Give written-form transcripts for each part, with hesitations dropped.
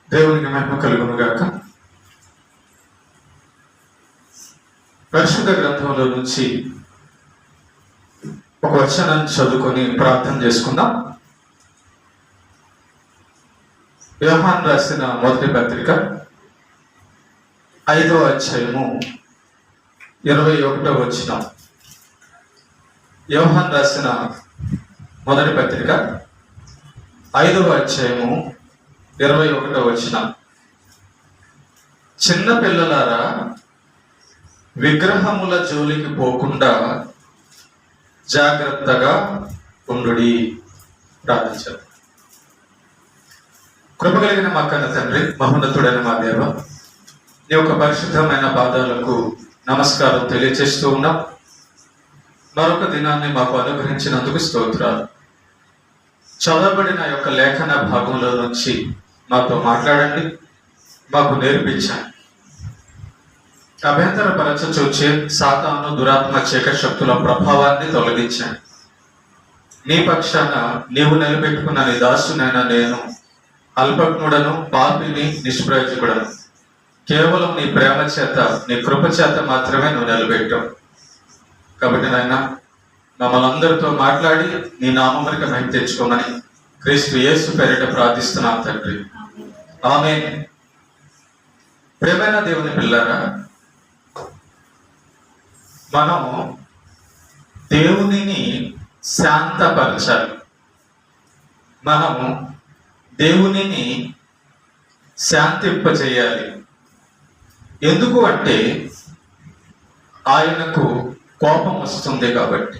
దేవునికి మహిమ కలుగును గాక. పరిశుద్ధ గ్రంథంలో నుంచి ఒక వచనాన్ని చదువుకొని ప్రార్థన చేసుకుందాం. యోహాను రాసిన మొదటి పత్రిక 5వ అధ్యాయము 21వ వచనం. యోహాను రాసిన మొదటి పత్రిక 5వ అధ్యాయము 21వ వచనం. చిన్న పిల్లలారా, విగ్రహముల జోలికి పోకుండా జాగ్రత్తగా ఉండుడి. ప్రార్థించారు. కృపగలిగిన మా కన్న తండ్రి, మహోన్నతుడైన మా దేవ, నీ యొక్క పరిశుద్ధమైన పాదాలకు నమస్కారం తెలియజేస్తూ ఉన్నాం. మరొక దినాన్ని మాకు అనుగ్రహించినందుకు స్తోత్రాలు. చదవబడిన యొక్క లేఖన భాగంలో నుంచి మాతో మాట్లాడండి, మాకు నేర్పించండి. అభ్యంతరపరచచూచే సాతాను దురాత్మ చీకటి శక్తుల ప్రభావాన్ని తొలగించండి. నీ పక్షాన నీవు నిలబెట్టుకున్న నీ దాసునైనా నేను అల్పజ్ఞుడను, పాపిని, నిష్ప్రయోజకుడను. కేవలం నీ ప్రేమ చేత, నీ కృప చేత మాత్రమే నువ్వు నిలబెట్టావు. కాబట్టి నాయన, మమ్మల్ని అందరితో మాట్లాడి నీ నామమునికి మహిమ తెచ్చుకోమని క్రీస్తు యేసు పేరిట ప్రార్థిస్తున్నాం తండ్రి, ఆమేన్. ప్రియమైన దేవుని పిల్లారా, మనం దేవునిని శాంతపరచాలి. మనము దేవునిని శాంతింపచేయాలి. ఎందుకు అంటే ఆయనకు కోపం వస్తుంది కాబట్టి.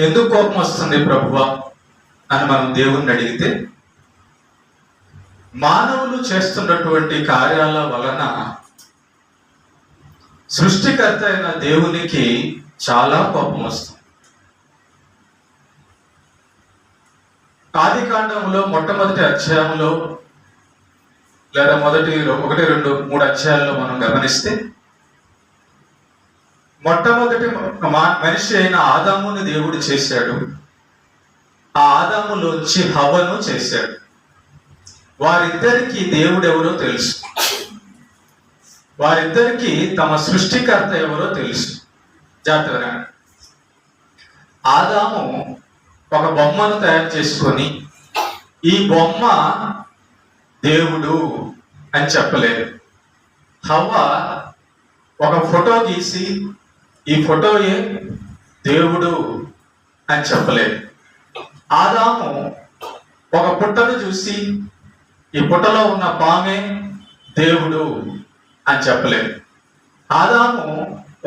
ఎందుకు కోపం వస్తుంది ప్రభువా అని మనం దేవుణ్ణి అడిగితే, మానవులు చేస్తున్నటువంటి కార్యాల వలన సృష్టికర్త అయిన దేవునికి చాలా కోపం వస్తుంది. ఆదికాండంలో మొట్టమొదటి అధ్యాయంలో లేదా మొదటి 1, 2, 3 అధ్యాయాల్లో మనం గమనిస్తే, మొట్టమొదటి మనిషి అయిన ఆదాముని దేవుడు చేశాడు. ఆ ఆదాములోంచి హవ్వను చేశాడు. వారిద్దరికి దేవుడు ఎవరో తెలుసు. వారిద్దరికి తమ సృష్టికర్త ఎవరో తెలుసు. జాగ్రత్తగా, ఆదాము ఒక బొమ్మను తయారు చేసుకొని ఈ బొమ్మ దేవుడు అని చెప్పలేదు. హవ్వ ఒక ఫోటో గీసి ఈ ఫోటోయే దేవుడు అని చెప్పలేదు. ఆదాము ఒక పుట్టను చూసి ఈ పుట్టలో ఉన్న పామే దేవుడు అని చెప్పలేదు. ఆదాము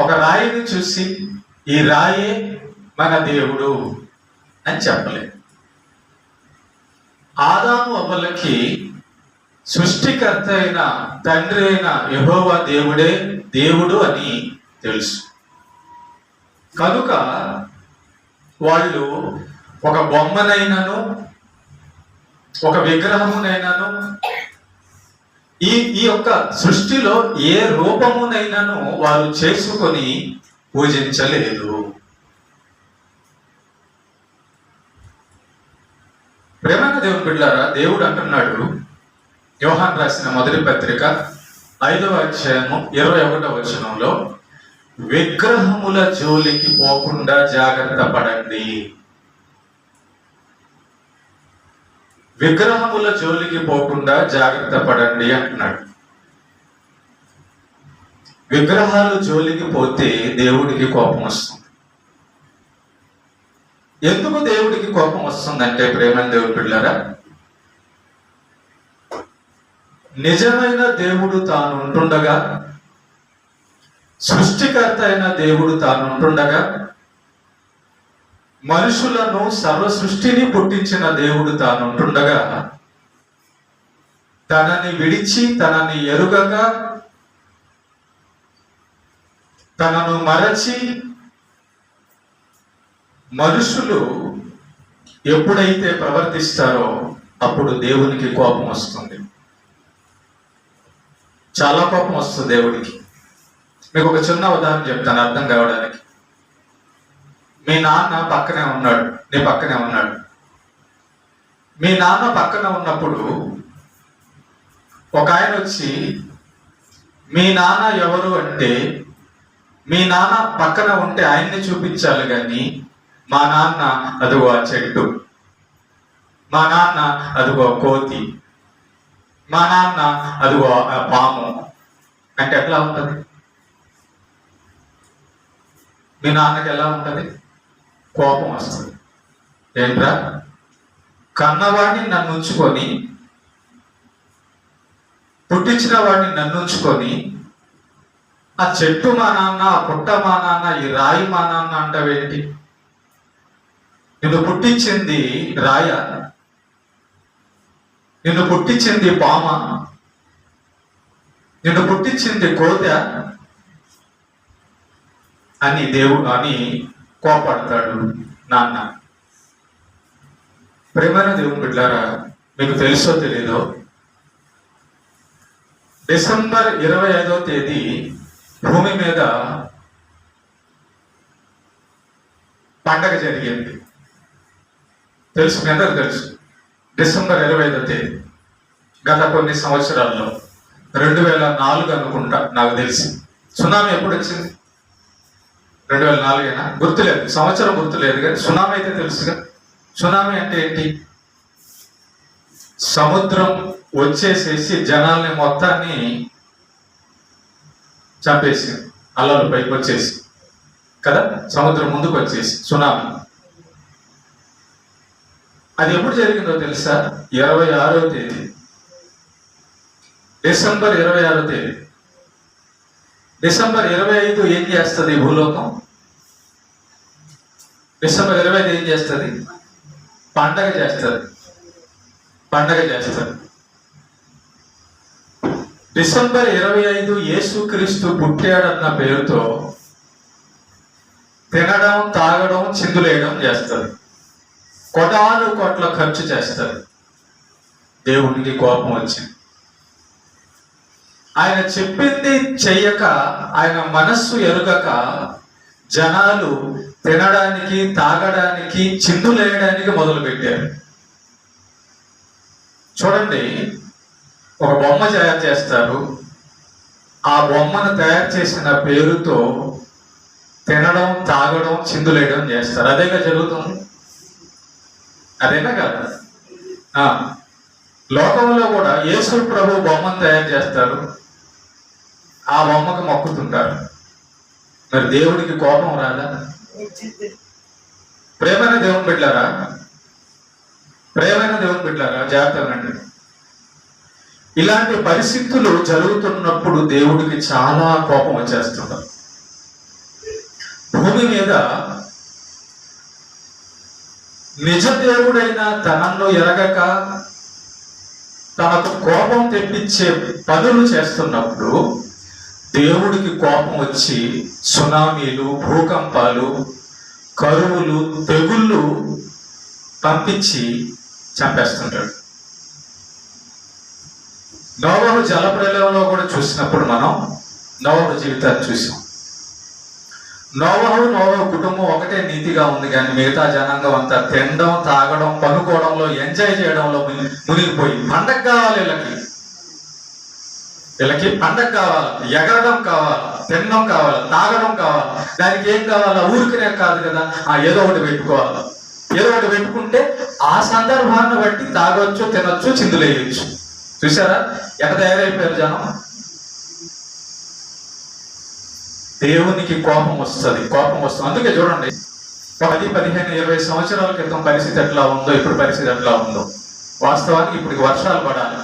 ఒక రాయిని చూసి ఈ రాయే మన దేవుడు అని చెప్పలేదు. ఆదాము అవ్వలకి సృష్టికర్త అయిన తండ్రి అయిన యెహోవా దేవుడే దేవుడు అని తెలుసు. కనుక వాళ్ళు ఒక బొమ్మనైనాను, ఒక విగ్రహమునైనాను, ఈ యొక్క సృష్టిలో ఏ రూపమునైనాను వారు చేసుకొని పూజించలేదు. ప్రేమైన దేవుని బిడ్డలారా, దేవుడు అంటున్నాడు, యోహాను రాసిన మొదటి పత్రిక 5వ అధ్యాయము 21వ వచనంలో, విగ్రహముల జోలికి పోకుండా జాగ్రత్త పడండి. విగ్రహముల జోలికి పోకుండా జాగ్రత్త పడండి అంటున్నాడు. విగ్రహాలు జోలికి పోతే దేవుడికి కోపం వస్తుంది. ఎందుకు దేవుడికి కోపం వస్తుందంటే, ప్రేమైన దేవుడి పిల్లరా, నిజమైన దేవుడు తాను ఉంటుండగా, సృష్టికర్త అయిన దేవుడు తాను ఉంటుండగా, మనుషులను సర్వ సృష్టిని పుట్టించిన దేవుడు తాను ఉంటుండగా, తనని విడిచి, తనని ఎరుగక, తనను మరచి మనుషులు ఎప్పుడైతే ప్రవర్తిస్తారో అప్పుడు దేవునికి కోపం వస్తుంది. చాలా కోపం వస్తుంది దేవుడికి. మీకు ఒక చిన్న ఉదాహరణ చెప్తాను అర్థం కావడానికి. మీ నాన్న పక్కనే ఉన్నాడు, నీ పక్కనే ఉన్నాడు. మీ నాన్న పక్కన ఉన్నప్పుడు ఒక ఆయన వచ్చి, మీ నాన్న ఎవరు అంటే, మీ నాన్న పక్కన ఉంటే ఆయన్ని చూపించాలి కానీ మా నాన్న అదిగో ఆ చెట్టు, మా నాన్న అదిగో కోతి, మా నాన్న అదిగో ఆ పాము అంటే ఎట్లా ఉంటుంది? మీ నాన్నకి ఎలా ఉంటుంది? కోపం వస్తుంది. ఏంట్రా, కన్నవాడిని నన్ను ఉంచుకొని, పుట్టించిన వాడిని నన్ను ఉంచుకొని, ఆ చెట్టు మా నాన్న, ఆ పుట్ట మా నాన్న, ఈ రాయి మా నాన్న అంటావేంటి? నిన్ను పుట్టించింది రాయ? నిన్ను పుట్టించింది పామ? నిన్ను పుట్టించింది కోత అని అని కోపడతాడు నాన్న. ప్రేమైన దేవుని బిడ్డలారా, మీకు తెలుసో తెలీదో, డిసెంబర్ 25వ తేదీ భూమి మీద పండగ జరిగింది. తెలుసు, మీ అందరూ తెలుసు. డిసెంబర్ 25వ తేదీ గత కొన్ని సంవత్సరాల్లో 2004 అనుకుంటా, నాకు తెలిసి. సునామీ ఎప్పుడు వచ్చింది? 2004 గుర్తులేదు, సంవత్సరం గుర్తులేదు, కానీ సునామీ అయితే తెలుసుగా. సునామీ అంటే ఏంటి? సముద్రం వచ్చేసేసి జనాల్ని మొత్తాన్ని చంపేసి అల్లలు పైకి వచ్చేసి కదా, సముద్రం ముందుకు వచ్చేసి సునామీ. అది ఎప్పుడు జరిగిందో తెలుసా? 26వ తేదీ, డిసెంబర్ 26వ తేదీ. డిసెంబర్ 25 ఏం చేస్తుంది భూలోకం? డిసెంబర్ 25 ఏం చేస్తుంది? పండగ చేస్తుంది. పండగ చేస్తుంది. డిసెంబర్ 25 యేసుక్రీస్తు పుట్టాడన్న పేరుతో తినడం, తాగడం, చిందులేయడం చేస్తుంది. కోటాను కోట్ల ఖర్చు చేస్తారు. దేవునికి కోపం వచ్చింది. ఆయన చెప్పింది చెయ్యక, ఆయన మనస్సు ఎరుగక జనాలు తినడానికి, తాగడానికి, చిందులేయడానికి మొదలు పెట్టారు. చూడండి, ఒక బొమ్మ తయారు చేస్తారు. ఆ బొమ్మను తయారు చేసిన పేరుతో తినడం, తాగడం, చిందులేయడం చేస్తారు. అదేగా జరుగుతుంది. అదేనా కదా? లోకంలో కూడా యేసు ప్రభు బొమ్మను తయారు చేస్తారు, ఆ బొమ్మకు మొక్కుతుంటారు. మరి దేవుడికి కోపం రాదా? ప్రేమైన దేవుని బిడ్డలారా, ప్రేమైన దేవుని బిడ్డలారా, జాగ్రత్తగా అండి. ఇలాంటి పరిస్థితులు జరుగుతున్నప్పుడు దేవుడికి చాలా కోపం వచ్చేస్తున్నారు. భూమి మీద నిజ దేవుడైన తనను ఎరగక తనకు కోపం తెప్పించే పనులు చేస్తున్నప్పుడు దేవుడికి కోపం వచ్చి సునామీలు, భూకంపాలు, కరువులు, తెగుళ్ళు పంపించి చంపేస్తుంటాడు. నోవహు జలప్రలయంలో కూడా చూసినప్పుడు మనం నోవహు జీవితాన్ని చూసాం. నోవహు కుటుంబం ఒకటే నీతిగా ఉంది, కానీ మిగతా జనాంగం అంతా తినడం, తాగడం, పనుకోవడంలో, ఎంజాయ్ చేయడంలో మునిగిపోయి. పండగ కావాలి వీళ్ళకి పండగ కావాలి, ఎగరడం కావాలి, తినడం కావాలి, తాగడం కావాలి. దానికి ఏం కావాలా? ఊరికనే కాదు కదా, ఏదో ఒకటి పెట్టుకోవాలి. ఏదో ఒకటి పెట్టుకుంటే ఆ సందర్భాన్ని బట్టి తాగొచ్చు, తినొచ్చు, చిందులేయచ్చు. చూసారా ఎక్కడ తయారైపోయారు జనం? దేవునికి కోపం వస్తుంది, కోపం వస్తుంది. అందుకే చూడండి, 10, 15, 20 సంవత్సరాల క్రితం పరిస్థితి ఎట్లా ఉందో, ఇప్పుడు పరిస్థితి ఎట్లా ఉందో. వాస్తవానికి ఇప్పుడు వర్షాలు పడాలి,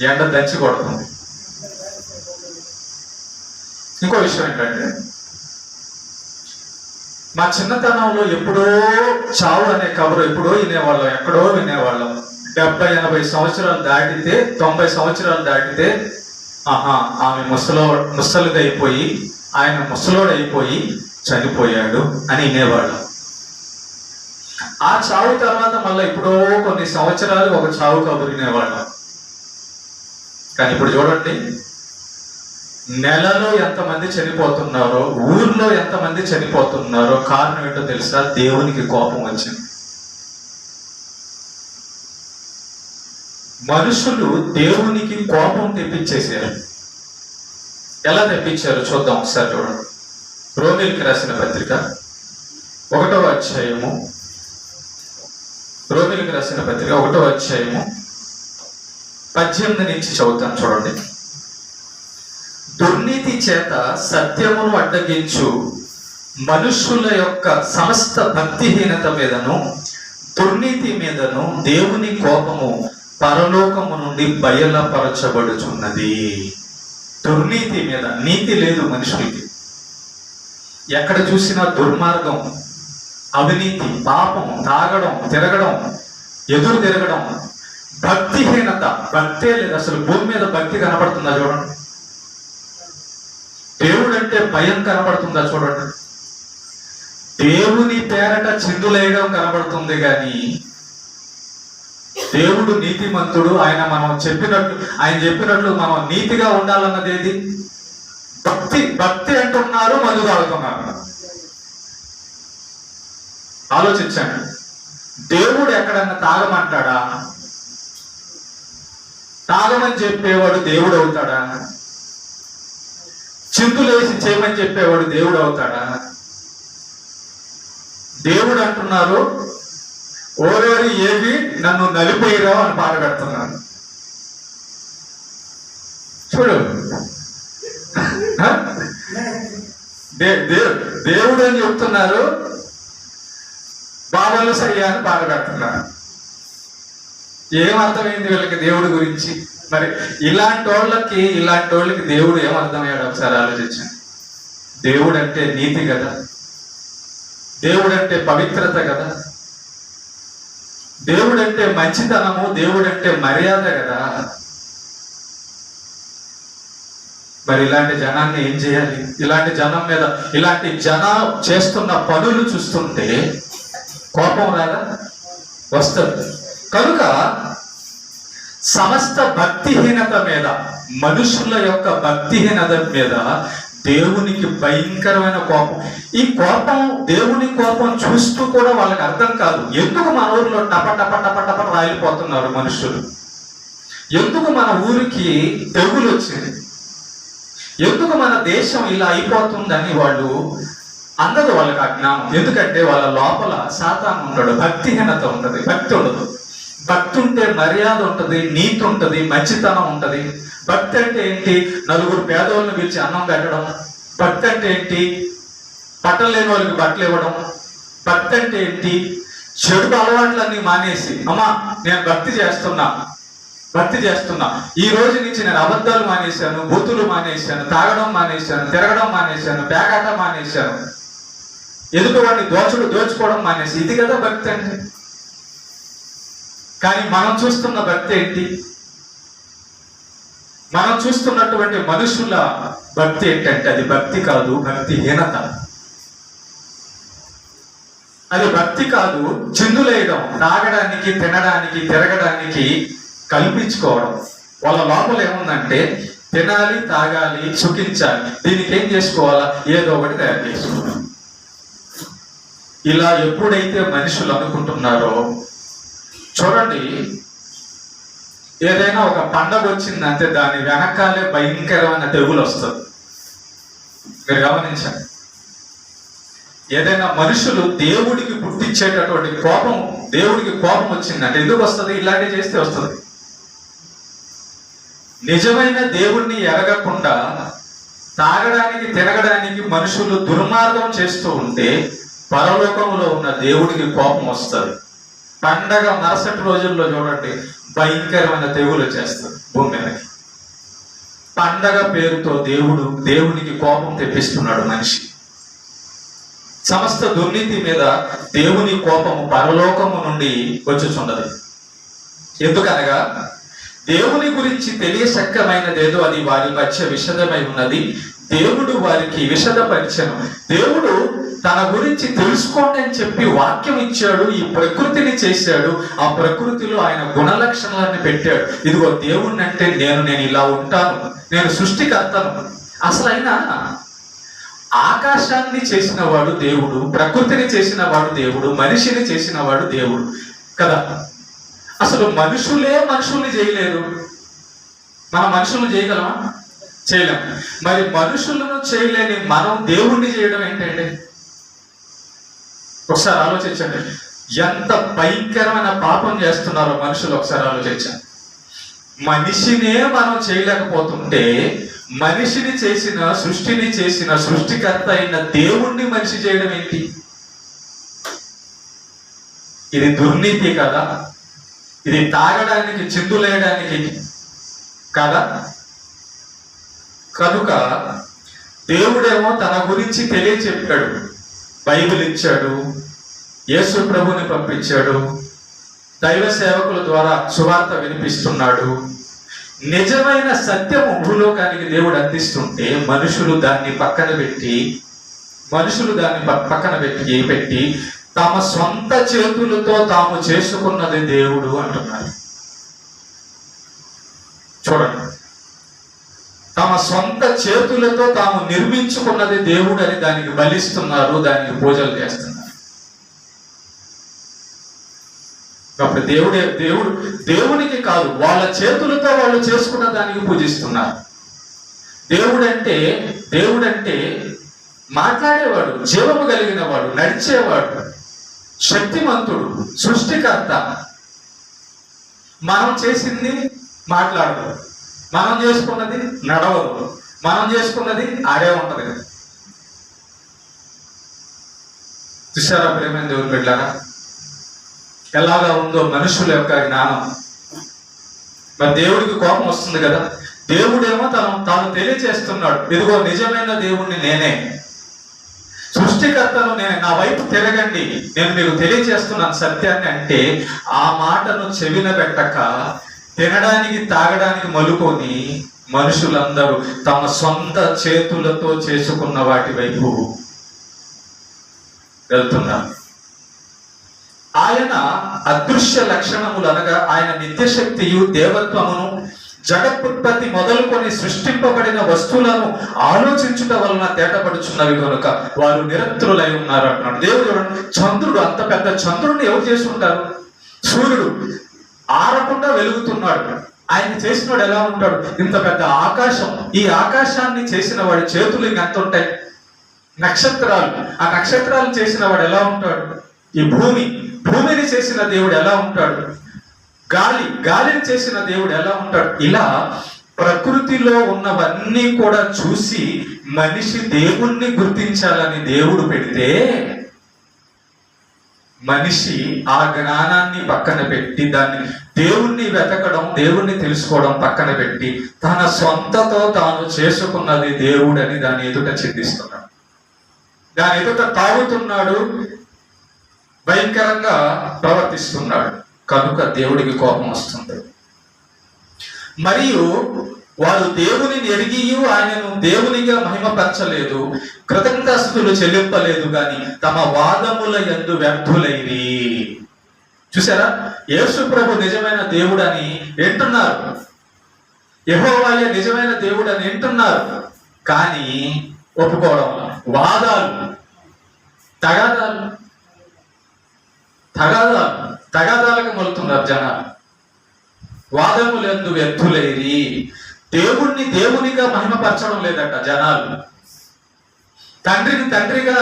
ఎండ దంచి కొడుతుంది. ఇంకో విషయం ఏంటంటే, మా చిన్నతనంలో ఎప్పుడో చావు అనే కబురు ఎప్పుడో వినేవాళ్ళం, ఎక్కడో వినేవాళ్ళం. 70, 80 సంవత్సరాలు దాటితే, 90 సంవత్సరాలు దాటితే, ఆమె ముసలిదైపోయి, ఆయన ముసలోడైపోయి చనిపోయాడు అని వినేవాళ్ళం. ఆ చావు తర్వాత మళ్ళీ ఎప్పుడో కొన్ని సంవత్సరాలు ఒక చావు కబురు వినేవాళ్ళం. కానీ ఇప్పుడు చూడండి, నెలలో ఎంతమంది చనిపోతున్నారో, ఊర్లో ఎంతమంది చనిపోతున్నారో. కారణం ఏంటో తెలుసా? దేవునికి కోపం వచ్చింది. మనుషులు దేవునికి కోపం తెప్పించేశారు. ఎలా తెప్పించారు చూద్దాం ఒకసారి చూడండి. రోమీయులకు రాసిన పత్రిక 1వ అధ్యాయము, రోమీయులకు రాసిన పత్రిక 1వ అధ్యాయము 18 నుంచి చదువుతాను చూడండి. దుర్నీతి చేత సత్యమును అడ్డగించు మనుషుల యొక్క సమస్త భక్తిహీనత మీదను దుర్నీతి మీదను దేవుని కోపము పరలోకము నుండి బయలుపరచబడుచున్నది. దుర్నీతి మీద, నీతి లేదు మనుషులకి. ఎక్కడ చూసినా దుర్మార్గం, అవినీతి, పాపం, తాగడం, తిరగడం, ఎదురు తిరగడం, భక్తిహీనత. భక్తే లేదు అసలు. భూమి మీద భక్తి కనపడుతుందా చూడండి. దేవుడు అంటే భయం కనపడుతుందా చూడండి. దేవుని పేరట చిందులేయడం కనబడుతుంది కానీ దేవుడు నీతిమంతుడు, ఆయన చెప్పినట్లు మనం నీతిగా ఉండాలన్నది ఏది? భక్తి అంటున్నారు, మందు తాగుతున్నారు. ఆలోచించండి. దేవుడు ఎక్కడన్నా తాగమంటాడా? తాగమని చెప్పేవాడు దేవుడు అవుతాడా? చిందులేసి చేయమని చెప్పేవాడు దేవుడు అవుతాడా? దేవుడు అంటున్నారు, ఓరోరి ఏవి నన్ను నలిపేయరావు అని పాట పెడుతున్నాను. చూడు, దేవుడు అని చెప్తున్నారు, బాబాలు సయ్యా అని పాట పెడుతున్నారు. ఏమర్థమైంది వీళ్ళకి దేవుడి గురించి? మరి ఇలాంటి వాళ్ళకి దేవుడు ఏమర్థమయ్యాడు ఒకసారి ఆలోచించండి. దేవుడు అంటే నీతి కదా, దేవుడు అంటే పవిత్రత కదా, దేవుడు అంటే మంచితనము, దేవుడు అంటే మర్యాద కదా. మరి ఇలాంటి జనాన్ని ఏం చేయాలి? ఇలాంటి జనం మీద, ఇలాంటి జనం చేస్తున్న పనులు చూస్తుంటే కోపం రాదా? వస్తుంది. కనుక సమస్త భక్తిహీనత మీద, మనుషుల యొక్క భక్తిహీనత మీద దేవునికి భయంకరమైన కోపం. ఈ కోపం, దేవుని కోపం చూస్తూ కూడా వాళ్ళకి అర్థం కాదు. ఎందుకు మన ఊరిలో టప టప టప టప రాలిపోతున్నారు మనుషులు? ఎందుకు మన ఊరికి తెగులు వచ్చింది? ఎందుకు మన దేశం ఇలా అయిపోతుందని వాళ్ళు అందరూ వాళ్ళకి అజ్ఞానం. ఎందుకంటే వాళ్ళ లోపల సాతాను ఉంటాడు, భక్తిహీనత ఉంటుంది, భక్తి ఉండదు. భక్తి ఉంటే మర్యాద ఉంటుంది, నీతి ఉంటుంది, మంచితనం ఉంటుంది. భక్తి అంటే ఏంటి? నలుగురు పేదవాళ్ళని పిలిచి అన్నం పెట్టడం. భక్తి అంటే ఏంటి? బట్టలు లేని వాళ్ళకి బట్టలు ఇవ్వడం. భక్తి అంటే ఏంటి? చెడు అలవాట్లన్నీ మానేసి, అమ్మా నేను భక్తి చేస్తున్నా, ఈ రోజు నుంచి నేను అబద్ధాలు మానేశాను, బూతులు మానేశాను, తాగడం మానేశాను, తిరగడం మానేశాను, పేకాట మానేశాను, ఎదుటివాడిని దోచుకోవడం మానేసి. ఇది కదా భక్తి అంటే. కానీ మనం చూస్తున్న భక్తి ఏంటి? మనం చూస్తున్నటువంటి మనుషుల భక్తి ఏంటంటే అది భక్తి కాదు, భక్తిహీనత. అది భక్తి కాదు, చిందులేయడం, తాగడానికి, తినడానికి, తిరగడానికి కల్పించుకోవడం. వాళ్ళ లోపల ఏముందంటే తినాలి, తాగాలి, సుఖించాలి, దీనికి ఏం చేసుకోవాలా? ఏదో ఒకటి తయారు చేసుకోవాలి. ఇలా ఎప్పుడైతే మనుషులు అనుకుంటున్నారో చూడండి, ఏదైనా ఒక పండగ వచ్చిందంటే దాని వెనకాలే భయంకరమైన తెగులు వస్తుంది. మీరు గమనించండి. ఏదైనా మనుషులు దేవుడికి పుట్టించేటటువంటి కోపం, దేవుడికి కోపం వచ్చిందంటే ఎందుకు వస్తుంది? ఇలాంటివి చేస్తే వస్తుంది. నిజమైన దేవుణ్ణి ఎరగకుండా తాగడానికి, తిరగడానికి మనుషులు దుర్మార్గం చేస్తూ ఉంటే పరలోకంలో ఉన్న దేవుడికి కోపం వస్తుంది. పండగ మరుసటి రోజుల్లో చూడండి భయంకరమైన తెగులు వచ్చేస్తుంది భూమి మీదకి. పండగ పేరుతో దేవునికి కోపం తెప్పిస్తున్నాడు మనిషి. సమస్త దుర్నీతి మీద దేవుని కోపము పరలోకము నుండి వచ్చుచున్నది. ఎందుకనగా దేవుని గురించి తెలియశక్యమైనదేదో అది వారి మధ్య విషదమై ఉన్నది. దేవుడు వారికి విషదపరిచను. దేవుడు తన గురించి తెలుసుకోండి అని చెప్పి వాక్యం ఇచ్చాడు. ఈ ప్రకృతిని చేశాడు. ఆ ప్రకృతిలో ఆయన గుణలక్షణాన్ని పెట్టాడు. ఇదిగో దేవుణ్ణి అంటే నేను ఇలా ఉంటాను, నేను సృష్టికర్తను. అసలు ఆయన ఆకాశాన్ని చేసిన వాడు దేవుడు, ప్రకృతిని చేసిన వాడు దేవుడు, మనిషిని చేసిన వాడు దేవుడు కదా. అసలు మనుషుల్ని చేయలేదు. మన మనుషులను చేయగలమా? చేయలేం. మరి మనుషులను చేయలేని మనం దేవుణ్ణి చేయడం ఏంటండి? ఒకసారి ఆలోచించండి. ఎంత భయంకరమైన పాపం చేస్తున్నారో మనుషులు ఒకసారి ఆలోచించండి. మనిషినే మనం చేయలేకపోతుంటే మనిషిని చేసిన, సృష్టిని చేసిన సృష్టికర్త అయిన దేవుణ్ణి మనిషి చేయడం ఏంటి? ఇది దుర్నీతి కదా? ఇది తాగడానికి, చిందులేయడానికి కదా? కనుక దేవుడేమో తన గురించి తెలియచెప్పాడు. బైబిల్ ఇచ్చాడు, యేసు ప్రభుని పంపించాడు, దైవ సేవకుల ద్వారా సువార్త వినిపిస్తున్నాడు. నిజమైన సత్యము భూలోకానికి దేవుడు అందిస్తుంటే మనుషులు దాన్ని పక్కన పెట్టి తమ సొంత చేతులతో తాము చేసుకున్నది దేవుడు అంటున్నారు. చూడండి, తమ సొంత చేతులతో తాము నిర్మించుకున్నది దేవుడు అని దానికి బలిస్తున్నారు, దానికి పూజలు చేస్తున్నారు. కాబట్టి దేవునికి కాదు, వాళ్ళ చేతులతో వాళ్ళు చేసుకున్న దానికి పూజిస్తున్నారు. దేవుడంటే మాట్లాడేవాడు, జీవము కలిగిన వాడు, నడిచేవాడు, శక్తిమంతుడు, సృష్టికర్త. మనం చేసింది మాట్లాడదు, మనం చేసుకున్నది నడవదు, మనం చేసుకున్నది ఆడే ఉంటది కదా. చూసారా ప్రేమైన దేవుని బిడ్డలారా, ఎలాగా ఉందో మనుషుల యొక్క జ్ఞానం. మరి దేవుడికి కోపం వస్తుంది కదా. దేవుడేమో తాను తెలియచేస్తున్నాడు, ఇదిగో నిజమైన దేవుణ్ణి నేనే, సృష్టికర్తను నేనే, నా వైపు తిరగండి, నేను మీకు తెలియచేస్తున్నాను సత్యాన్ని. అంటే ఆ మాటను చెవిన పెట్టక తినడానికి, తాగడానికి మలుకొని మనుషులందరూ తమ సొంత చేతులతో చేసుకున్న వాటి వైపు వెళ్తున్నారు. ఆయన అదృశ్య లక్షణములు అనగా ఆయన నిత్యశక్తియు, దేవత్వమును, జగత్పత్తి మొదలుకొని సృష్టింపబడిన వస్తువులను ఆలోచించుట వలన తేటపడుచున్నవి కనుక వారు నిరంతరులై ఉన్నారు అంటున్నాడు. దేవుడు చంద్రుడు, అంత పెద్ద చంద్రుడిని ఎవరు చేసి ఉంటారు? సూర్యుడు ఆరకుండా వెలుగుతున్నాడు. ఆయన చేసినవాడు ఎలా ఉంటాడు? ఇంత పెద్ద ఆకాశం, ఈ ఆకాశాన్ని చేసిన వాడి చేతులు ఇంకెంత ఉంటాయి? నక్షత్రాలు, ఆ నక్షత్రాలు చేసిన వాడు ఎలా ఉంటాడు? ఈ భూమిని చేసిన దేవుడు ఎలా ఉంటాడు? గాలిని చేసిన దేవుడు ఎలా ఉంటాడు? ఇలా ప్రకృతిలో ఉన్నవన్నీ కూడా చూసి మనిషి దేవుణ్ణి గుర్తించాలని దేవుడు పెడితే మనిషి ఆ జ్ఞానాన్ని పక్కన పెట్టి దేవుణ్ణి వెతకడం, దేవుణ్ణి తెలుసుకోవడం పక్కన పెట్టి తన సొంతతో తాను చేసుకున్నది దేవుడని దాని ఎదుట చిందిస్తున్నాడు, దాని ఎదుట తాగుతున్నాడు, భయంకరంగా ప్రవర్తిస్తున్నాడు. కనుక దేవుడికి కోపం వస్తుంది. మరియు వారు దేవుని ఎరిగి ఆయనను దేవునిగా మహిమపరచలేదు, కృతజ్ఞతాస్తుతులు చెల్లింపలేదు, కానీ తమ వాదముల యందు వ్యర్థులైరి. చూసారా, యేసు ప్రభు నిజమైన దేవుడు అని వింటున్నారు, యెహోవాయే నిజమైన దేవుడు అని వింటున్నారు, కానీ ఒప్పుకోవడం, వాదాలు, తగాదాలకు మొలుతున్నారు జనాలు. వాదములందు వ్యర్థులైరి. దేవుణ్ణి దేవునిగా మహిమపరచడం లేదట జనాలు, తండ్రిగా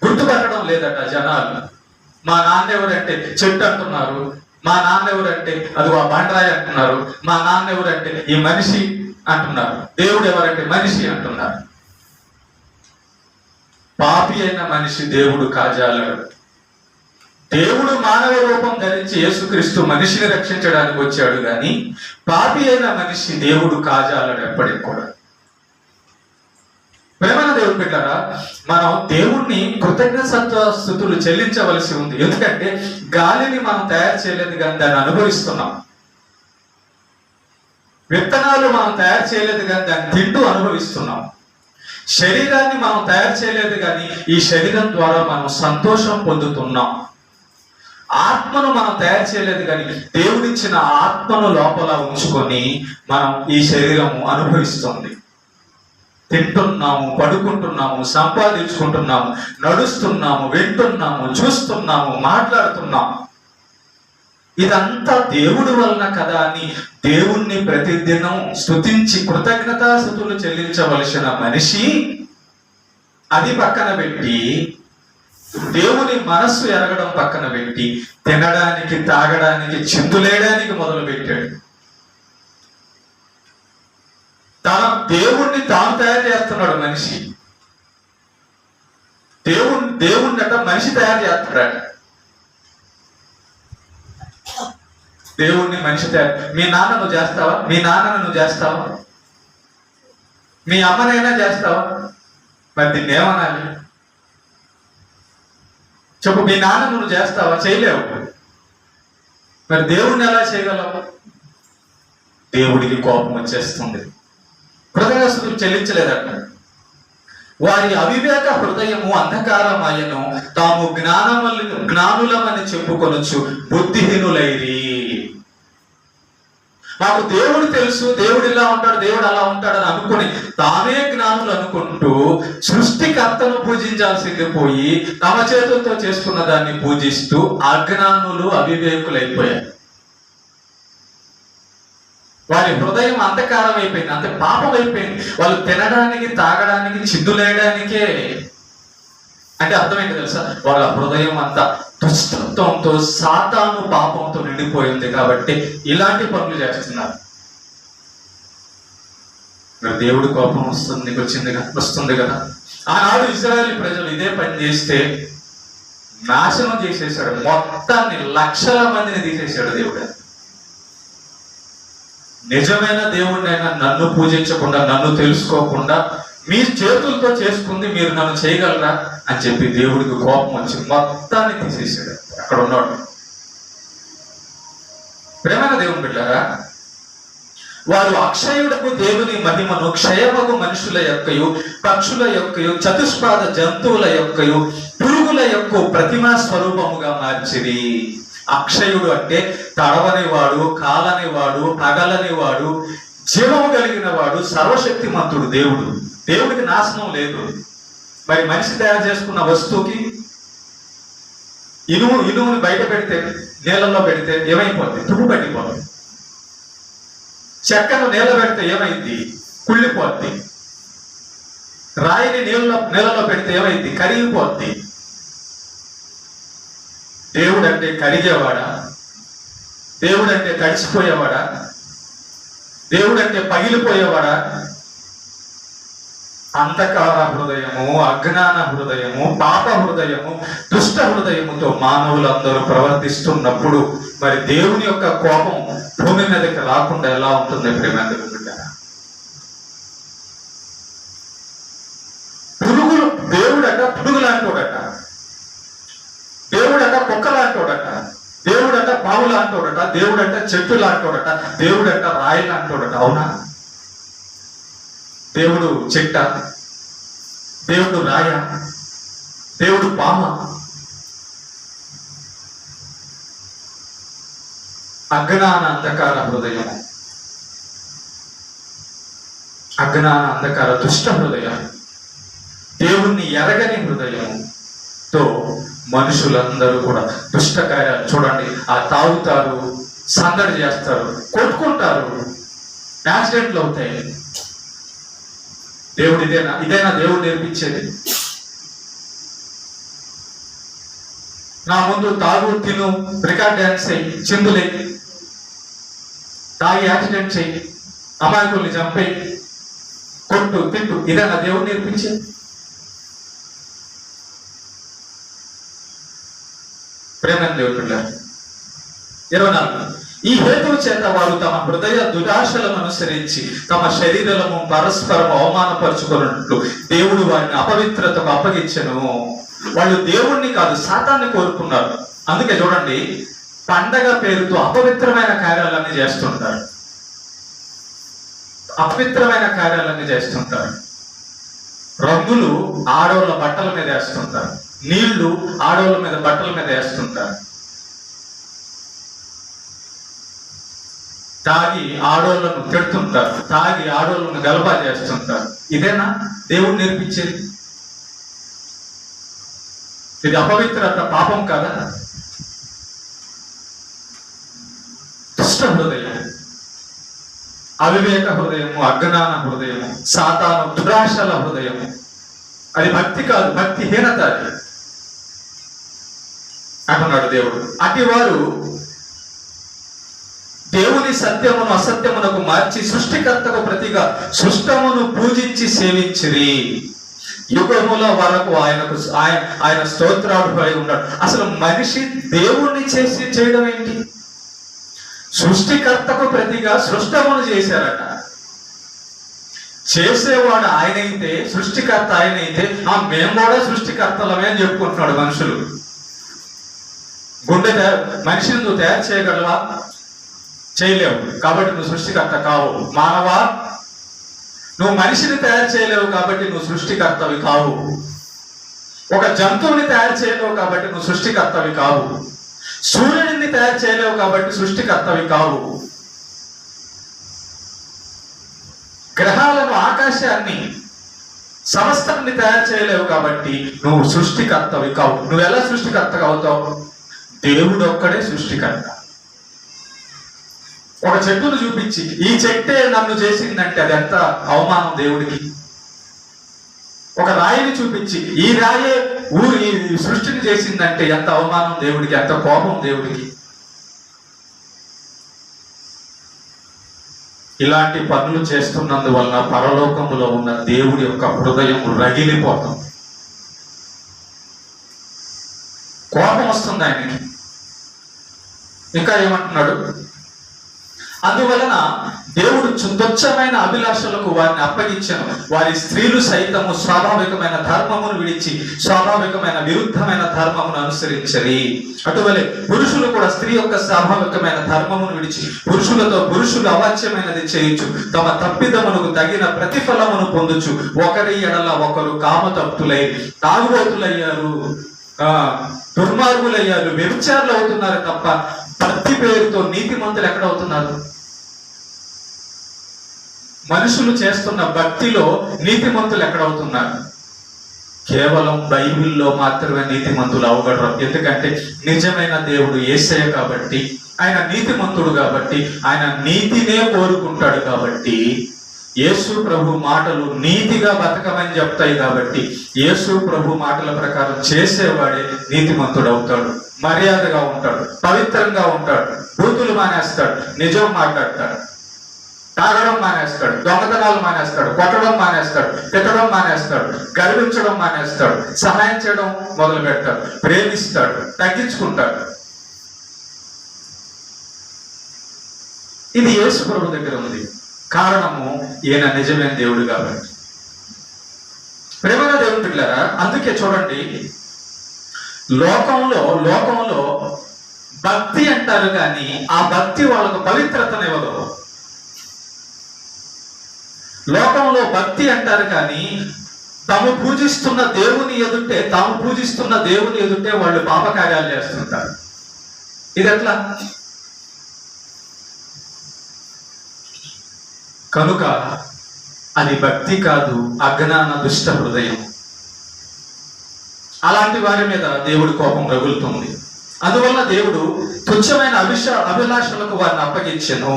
గుర్తుపట్టడం లేదట జనాలు. మా నాన్న ఎవరంటే చెట్టు అంటున్నారు, మా నాన్న ఎవరంటే అది ఆ బండరాయి అంటున్నారు, మా నాన్న ఎవరంటే ఈ మనిషి అంటున్నారు, దేవుడు ఎవరంటే మనిషి అంటున్నారు. పాపి అయిన మనిషి దేవుడు కాజాలడు. దేవుడు మానవ రూపం ధరించి యేసుక్రీస్తు మనిషిని రక్షించడానికి వచ్చాడు, కానీ పాపి అయిన మనిషి దేవుడు కాజాలడు ఎప్పటికి కూడా. ప్రేమైన దేవుని బిడ్డలారా, మనం దేవుణ్ణి కృతజ్ఞతాస్తుతులు చెల్లించవలసి ఉంది. ఎందుకంటే గాలిని మనం తయారు చేయలేదు, కానీ దాన్ని అనుభవిస్తున్నాం. విత్తనాలు మనం తయారు చేయలేదు, కానీ దాన్ని తింటూ అనుభవిస్తున్నాం. శరీరాన్ని మనం తయారు చేయలేదు, కానీ ఈ శరీరం ద్వారా మనం సంతోషం పొందుతున్నాం. ఆత్మను మనం తయారు చేయలేదు, కానీ దేవుడిచ్చిన ఆత్మను లోపల ఉంచుకొని మనం ఈ శరీరము అనుభవిస్తుంది. తింటున్నాము, పడుకుంటున్నాము, సంపాదించుకుంటున్నాము, నడుస్తున్నాము, వింటున్నాము, చూస్తున్నాము, మాట్లాడుతున్నాము. ఇదంతా దేవుడి వలన కదా అని దేవుణ్ణి ప్రతిదినం స్తుతించి కృతజ్ఞతాస్తుతులు చెల్లించవలసిన మనిషి అది పక్కన పెట్టి, దేవుని మనస్సు ఎరగడం పక్కన పెట్టి, తినడానికి తాగడానికి చిందులేయడానికి మొదలు పెట్టాడు. దేవుణ్ణి తాను తయారు చేస్తున్నాడు మనిషి. దేవుణ్ణి అట మనిషి తయారు చేస్తున్నాడు. దేవుణ్ణి మనిషి తయారు. మీ నాన్న నువ్వు చేస్తావా? మీ నాన్నను నువ్వు చేస్తావా? మీ అమ్మనైనా చేస్తావా? మరి దీన్ని ఏమనాలి చెప్పు? మీ నాన్న నువ్వు చేస్తావా? చేయలేవు. మరి దేవుణ్ణి ఎలా చేయగలవు? దేవుడికి కోపం వచ్చేస్తుంది. కృతజ్ఞతలు చెల్లించలేదట. వారి అవివేక హృదయము అంధకారమయను, తాము జ్ఞానులమని చెప్పుకొనొచ్చు బుద్ధిహీనులైరి. మాకు దేవుడు తెలుసు, దేవుడు ఇలా ఉంటాడు, దేవుడు అలా ఉంటాడని అనుకుని తామే జ్ఞానులు అనుకుంటూ సృష్టికర్తను పూజించాల్సింది పోయి తమ చేతులతో చేసుకున్న దాన్ని పూజిస్తూ అజ్ఞానులు అవివేకులైపోయారు. వారి హృదయం అంధకారం అయిపోయింది, అంత పాపం అయిపోయింది. వాళ్ళు తినడానికి తాగడానికి చిందులేయడానికే. అంటే అర్థమైంది తెలుసా? వాళ్ళ హృదయం అంతా దుష్టత్వంతో సాతాను పాపంతో నిండిపోయింది. కాబట్టి ఇలాంటి పనులు చేస్తున్నారు. మరి దేవుడి కోపం వస్తుంది కదా. ఆనాడు ఇశ్రాయేలు ప్రజలు ఇదే పని చేస్తే నాశనం చేసేసాడు. మొత్తాన్ని లక్షల మందిని తీసేశాడు దేవుడు. నిజమైన దేవుడినైనా నన్ను పూజించకుండా, నన్ను తెలుసుకోకుండా మీ చేతులతో చేసుకుంది మీరు నన్ను చేయగలరా అని చెప్పి దేవుడికి కోపం వచ్చి మొత్తాన్ని తీసేసాడు. అక్కడ ఉన్నాడు. ప్రేమైన దేవుని బిడ్డారా, వారు అక్షయుడకు దేవుని మహిమను క్షయమగు మనుషుల యొక్కయు, పక్షుల యొక్కయు, చతుష్పాద జంతువుల యొక్కయు, పురుగుల యొక్క ప్రతిమా స్వరూపముగా మార్చిరి. అక్షయుడు అంటే తడవని వాడు, కాలని వాడు, పగలని వాడు, జీవము కలిగిన వాడు, సర్వశక్తిమంతుడు దేవుడు. దేవుడికి నాశనం లేదు. మరి మనిషి తయారు చేసుకున్న వస్తువుకి ఇనుముని బయట పెడితే, నీళ్ళల్లో పెడితే ఏమైపోద్ది? తుప్పు పట్టిపోద్ది. చెక్కను నీళ్ళ పెడితే ఏమైంది? కుళ్ళిపోద్ది. రాయిని నీళ్ళలో పెడితే ఏమైంది? కరిగిపోద్ది. దేవుడు అంటే కరిగేవాడా? దేవుడు అంటే తడిసిపోయేవాడా? దేవుడు అంటే పగిలిపోయేవాడా? అంధకార హృదయము, అజ్ఞాన హృదయము, పాప హృదయము, దుష్ట హృదయముతో మానవులందరూ ప్రవర్తిస్తున్నప్పుడు మరి దేవుని యొక్క కోపం భూమి మీదకి రాకుండా ఎలా ఉంటుంది? ప్రేమందరూ పురుగులు, దేవుడట పురుగు లాంటోడట, దేవుడట కుక్క లాంటోడట, దేవుడట పావు లాంటోడట, దేవుడట చెట్టు లాంటోడట, దేవుడట రాయి లాంటోడట. అవునా? దేవుడు చెట్ట, దేవుడు రాయ, దేవుడు పామ. అజ్ఞాన అంధకార హృదయము, అజ్ఞాన అంధకార దుష్ట హృదయం, దేవుణ్ణి ఎరగని హృదయంతో మనుషులందరూ కూడా దుష్ట కార్యాలు. చూడండి, ఆ తాగుతారు, సందడి చేస్తారు, కొట్టుకుంటారు, యాక్సిడెంట్లు అవుతాయి. దేవుడు ఇదేనా దేవుడు నేర్పించేది? నా ముందు తాగు, తిను, రికార్డ్ డ్యాన్స్ అయ్యి, చిందులే, తాగి యాక్సిడెంట్ చెయ్యి, అమాయకుల్ని చంపేయి, కొట్టు, తిట్టు, ఇదేనా దేవుడు నేర్పించేది? ప్రేమ దేవుడు 24. ఈ హేతువు చేత వారు తమ హృదయ దురాశలను అనుసరించి తమ శరీరము పరస్పరం అవమానపరుచుకున్నట్లు దేవుడు వారిని అపవిత్రతకు అప్పగించెను. వాళ్ళు దేవుణ్ణి కాదు, సాతాన్ని కోరుకున్నారు. అందుకే చూడండి, పండగ పేరుతో అపవిత్రమైన కార్యాలన్నీ చేస్తుంటారు. అపవిత్రమైన కార్యాలన్నీ చేస్తుంటారు. రంగులు ఆడవాళ్ళ బట్టల మీద వేస్తుంటారు, నీళ్లు ఆడవాళ్ళ మీద బట్టల మీద వేస్తుంటారు, తాగి ఆడోళ్ళను తిడుతుంటారు, తాగి ఆడోళ్ళను గలబా చేస్తుంటారు. ఇదేనా దేవుడు నేర్పించేది? ఇది అపవిత్రత, పాపం కదా? దుష్ట హృదయం, అవివేక హృదయము, అజ్ఞాన హృదయము, సాతాను దురాశల హృదయము. అది భక్తి కాదు, భక్తిహీనత అది అంటున్నాడు దేవుడు. అటు వారు దేవుని సత్యమును అసత్యమునకు మార్చి సృష్టికర్తకు ప్రతిగా సృష్టమును పూజించి సేవించిరి. యుగముల వరకు ఆయన స్తోత్రాడుపై ఉన్నాడు. అసలు మనిషి దేవుణ్ణి చేయడం ఏంటి? సృష్టికర్తకు ప్రతిగా సృష్టమును చేశారట. చేసేవాడు ఆయనైతే, సృష్టికర్త ఆయనైతే, మేము కూడా సృష్టికర్తలమే అని చెప్పుకుంటున్నాడు. మనుషులు మనిషిని నువ్వు తయారు చేయగలవా? చేయలేవు, కాబట్టి నువ్వు సృష్టికర్త కావు. మానవా, నువ్వు మనిషిని తయారు చేయలేవు కాబట్టి నువ్వు సృష్టికర్తవి కావు. ఒక జంతువుని తయారు చేయలేవు కాబట్టి నువ్వు సృష్టికర్తవి కావు. సూర్యుడిని తయారు చేయలేవు కాబట్టి సృష్టికర్తవి కావు. గ్రహాలను, ఆకాశాన్ని, సమస్తాన్ని తయారు చేయలేవు కాబట్టి నువ్వు సృష్టికర్తవి కావు. నువ్వు ఎలా సృష్టికర్తగా అవుతావు? దేవుడు ఒక్కడే సృష్టికర్త. ఒక చెట్టును చూపించి ఈ చెట్టే నన్ను చేసిందంటే అది ఎంత అవమానం దేవుడికి. ఒక రాయిని చూపించి ఈ రాయే ఈ సృష్టిని చేసిందంటే ఎంత అవమానం దేవుడికి, ఎంత కోపం దేవుడికి. ఇలాంటి పనులు చేస్తున్నందువలన పరలోకములో ఉన్న దేవుడి యొక్క హృదయం రగిలిపోతాం. కోపం వస్తుంది ఆయనకి. ఇంకా ఏమంటున్నాడు? అందువలన దేవుడు తుచ్చమైన అభిలాషలకు వారిని అప్పగించను. వారి స్త్రీలు సైతము స్వాభావికమైన ధర్మమును విడిచి స్వాభావికమైన విరుద్ధమైన ధర్మమును అనుసరించరి. అటువలే పురుషులు కూడా స్త్రీ యొక్క స్వాభావికమైన ధర్మమును విడిచి పురుషులు అవాచ్యమైనది చేయొచ్చు, తమ తప్పిదమునకు తగిన ప్రతిఫలమును పొందుచు ఒకరి ఎడల ఒకరు కామతప్తులై తాగుబోతులయ్యారు, దుర్మార్గులయ్యారు, వ్యభిచారులు అవుతున్నారు తప్ప భక్తి పేరుతో నీతిమంతులు ఎక్కడవుతున్నారు? మనుషులు చేస్తున్న భక్తిలో నీతిమంతులు ఎక్కడవుతున్నారు? కేవలం బైబిల్లో మాత్రమే నీతిమంతులు అవగడరు. ఎందుకంటే నిజమైన దేవుడు యేసయ్య కాబట్టి, ఆయన నీతిమంతుడు కాబట్టి, ఆయన నీతినే కోరుకుంటాడు కాబట్టి, యేసు ప్రభు మాటలు నీతిగా బతకమని చెప్తాయి కాబట్టి యేసు ప్రభు మాటల ప్రకారం చేసేవాడే నీతిమంతుడు అవుతాడు, మర్యాదగా ఉంటాడు, పవిత్రంగా ఉంటాడు, బూతులు మానేస్తాడు, నిజం మాట్లాడతాడు, తాగడం మానేస్తాడు, దొంగతనాలు మానేస్తాడు, కొట్టడం మానేస్తాడు, తిట్టడం మానేస్తాడు, గర్వించడం మానేస్తాడు, సహాయం చేయడం మొదలు పెడతాడు, ప్రేమిస్తాడు, తగ్గించుకుంటాడు. ఇది యేసు ప్రభు దగ్గర ఉంది. కారణము ఈయన నిజమైన దేవుడు కాబట్టి. ప్రేమగా దేవుడు పిల్లరా, అందుకే చూడండి, లోకంలో భక్తి అంటారు కానీ ఆ భక్తి వాళ్ళకు పవిత్రతనివ్వదు. లోకంలో భక్తి అంటారు కానీ తాము పూజిస్తున్న దేవుని ఎదుటే వాళ్ళు పాపకార్యాలు చేస్తుంటారు. ఇది ఎట్లా? కనుక అది భక్తి కాదు, అజ్ఞాన దుష్ట హృదయం. అలాంటి వారి మీద దేవుడి కోపం రగులుతుంది. అందువల్ల దేవుడు తుచ్చమైన అభిలాషలకు వారిని అప్పగించెను.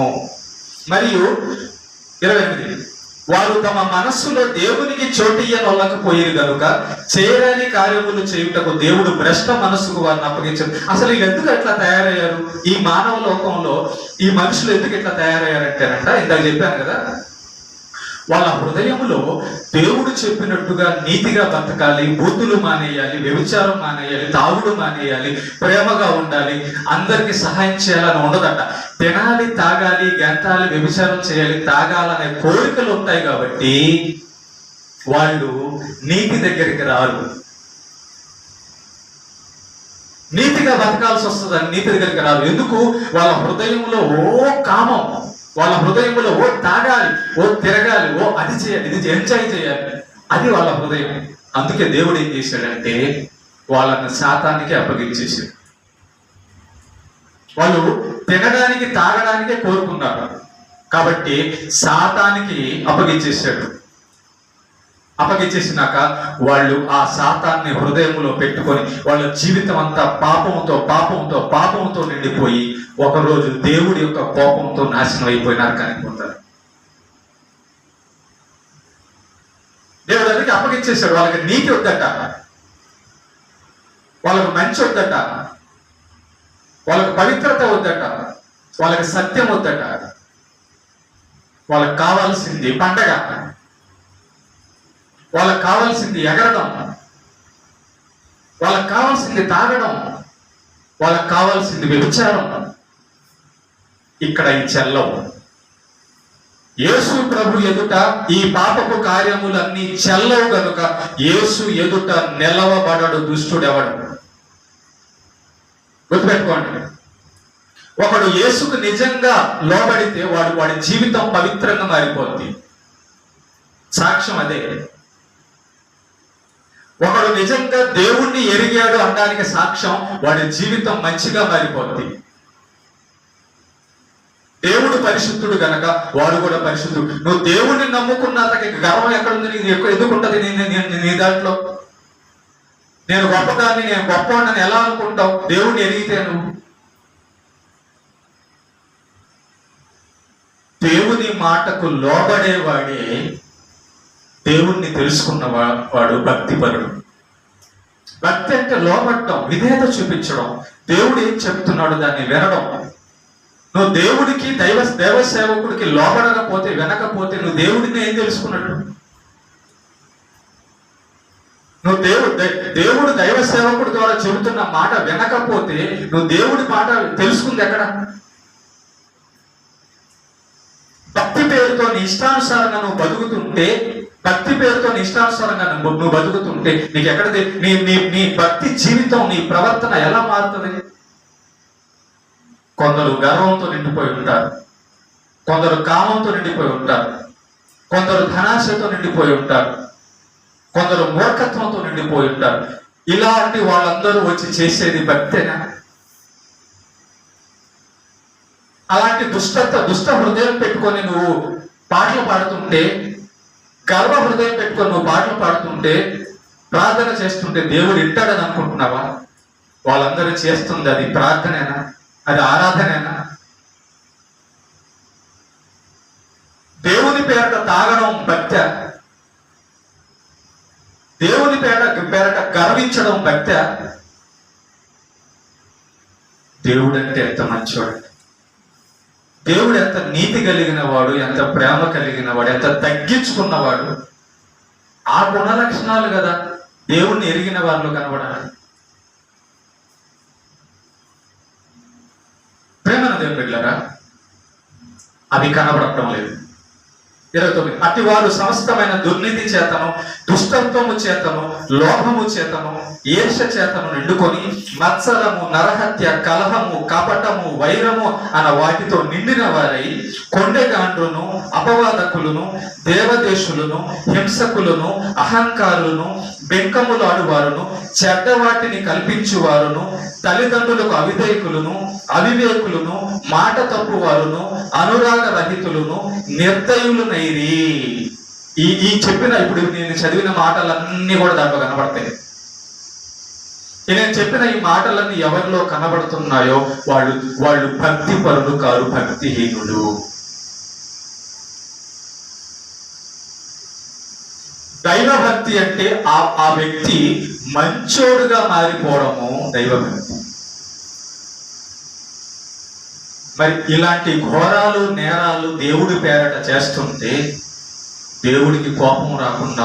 మరియు 28, వారు తమ మనస్సులో దేవునికి చోటియ్యనొల్లకపోయేది కనుక చేయరాని కార్యములు చేయుటకు దేవుడు భ్రష్ట మనస్సుకు వారిని అప్పగించారు. అసలు వీళ్ళు ఎందుకు ఎట్లా తయారయ్యారు? ఈ మానవ లోకంలో ఈ మనుషులు ఎందుకు ఎట్లా తయారయ్యారంటేనంట, ఇందాక చెప్పాను కదా, వాళ్ళ హృదయములో దేవుడు చెప్పినట్టుగా నీతిగా బతకాలి, బూతులు మానేయాలి, వ్యభిచారం మానేయాలి, తాగుడు మానేయాలి, ప్రేమగా ఉండాలి, అందరికి సహాయం చేయాలని ఉండదట. తినాలి, తాగాలి, గంతాలి, వ్యభిచారం చేయాలి, తాగాలనే కోరికలు ఉంటాయి కాబట్టి వాళ్ళు నీతి దగ్గరికి రారు. నీతిగా బతకాల్సి వస్తుందని నీతి దగ్గరికి రారు. ఎందుకు? వాళ్ళ హృదయంలో కామం, వాళ్ళ హృదయంలో తాగాలి, తిరగాలి, అది చేయాలి, ఇది ఎంజాయ్ చేయాలి, అది వాళ్ళ హృదయం. అందుకే దేవుడు ఏం చేశాడంటే వాళ్ళని సాతానికి అప్పగించేసాడు. వాళ్ళు తినడానికి తాగడానికే కోరుకున్నారు కాబట్టి సాతానికి అప్పగించేశాడు. అప్పగించేసినాక వాళ్ళు ఆ శాతాన్ని హృదయంలో పెట్టుకొని వాళ్ళ జీవితం అంతా పాపంతో నిండిపోయి ఒకరోజు దేవుడి యొక్క కోపంతో నాశనం అయిపోయినారు కనిపోతారు. దేవుడు అందుకే అప్పగించేశాడు. వాళ్ళకి నీతి వద్దట, వాళ్ళకు మంచి వద్దట, వాళ్ళకు పవిత్రత వద్దట, వాళ్ళకి సత్యం వద్దట. వాళ్ళకి కావాల్సింది పండగ, వాళ్ళకి కావాల్సింది ఎగరడం, వాళ్ళకి కావాల్సింది తాగడం, వాళ్ళకి కావాల్సింది వ్యభిచారం. ఇక్కడ ఈ చెల్లవు. యేసు ప్రభు ఎదుట ఈ పాపపు కార్యములన్నీ చెల్లవు గనుక యేసు ఎదుట నిలవబడడు దుష్టుడెవడు. గుర్తుపెట్టుకోండి, ఒకడు యేసుకు నిజంగా లోబడితే వాడి జీవితం పవిత్రంగా మారిపోద్ది. సాక్ష్యం అదే. ఒకడు నిజంగా దేవుణ్ణి ఎరిగాడు అనడానికి సాక్ష్యం వాడి జీవితం మంచిగా మారిపోద్ది. దేవుడు పరిశుద్ధుడు గనక వాడు కూడా పరిశుద్ధుడు. నువ్వు దేవుణ్ణి నమ్ముకున్నంతకి గర్వం ఎక్కడుంది? నీకు ఎందుకుంటది? నీ దాంట్లో నేను గొప్పదాన్ని, నేను గొప్పవాడిని ఎలా అనుకుంటావు? దేవుణ్ణి ఎరిగితే నువ్వు దేవుని మాటకు లోబడేవాడే దేవుణ్ణి తెలుసుకున్నవాడు భక్తిపరుడు. భక్తి అంటే లోబడటం, విధేయత చూపించడం, దేవుడు ఏం చెప్తున్నాడు దాన్ని వినడం. నువ్వు దేవుడికి దైవ సేవకుడికి లోబడకపోతే, వినకపోతే నువ్వు దేవుడిని ఏం తెలుసుకున్నట్టు? నువ్వు దేవుడు దైవ సేవకుడి ద్వారా చెబుతున్న మాట వినకపోతే నువ్వు దేవుడి మాట తెలుసుకుంది ఎక్కడ? భక్తి పేరుతో నీ ఇష్టానుసారంగా నువ్వు బతుకుతుంటే, భక్తి పేరుతో నీ ఇష్టానుసారంగా నువ్వు బతుకుతుంటే నీకు ఎక్కడ నీ భక్తి జీవితం, నీ ప్రవర్తన ఎలా మారుతుంది? కొందరు గర్వంతో నిండిపోయి ఉంటారు, కొందరు కామంతో నిండిపోయి ఉంటారు, కొందరు ధనాశతో నిండిపోయి ఉంటారు, కొందరు మూర్ఖత్వంతో నిండిపోయి ఉంటారు. ఇలాంటి వాళ్ళందరూ వచ్చి చేసేది భక్తేనా? అలాంటి దుష్ట హృదయం పెట్టుకొని నువ్వు పాటలు పాడుతుంటే, గర్వ హృదయం పెట్టుకొని నువ్వు పాటలు పాడుతుంటే, ప్రార్థన చేస్తుంటే దేవుడు వింటాడని అనుకుంటున్నావా? వాళ్ళందరూ చేస్తుంది అది ప్రార్థనేనా? అది ఆరాధనేనా? దేవుని పేరట తాగడం భక్త్యా? దేవుని పేరట గర్వించడం భక్త్యా? దేవుడు అంటే ఎంత మంచివాడు, దేవుడు ఎంత నీతి కలిగిన వాడు, ఎంత ప్రేమ కలిగిన వాడు, ఎంత తగ్గించుకున్నవాడు. ఆ గుణ లక్షణాలు కదా దేవుణ్ణి ఎరిగిన వారిలో కనబడాలి. ప్రేమను దేవుని బిడ్డలారా, అవి కనబడటం లేదు. 29 అట్టి వారు సమస్తమైన దుర్నీతి చేతను, దుష్టత్వము చేతను, లోభము చేతను, ఈర్ష చేతను నిండుకొని మత్సరము, నరహత్య, కలహము, కపటము, వైరము అన్న వాటితో నిండిన వారై కొండెగాండ్రును, అపవాదకులను, దేవదేశులను, హింసకులను, అహంకారులను, బెంకములు ఆడువారును, చెడ్డవాటిని కల్పించువారును, తల్లిదండ్రులకు అవిధేయకులను, అవివేకులను, మాట తప్పువారును, అనురాగ రహితులను, నిర్దయులునైరి. ఈ చెప్పిన ఇప్పుడు నేను చదివిన మాటలన్నీ కూడా దాంట్లో కనబడతాయి. నేను చెప్పిన ఈ మాటలన్నీ ఎవరిలో కనబడుతున్నాయో వాళ్ళు భక్తి పరులు కారు, భక్తిహీనుడు. దైవభక్తి అంటే ఆ వ్యక్తి మంచోడుగా మారిపోవడము దైవభక్తి. మరి ఇలాంటి ఘోరాలు, నేరాలు దేవుడి పేరట చేస్తుంటే దేవుడికి కోపం రాకుండా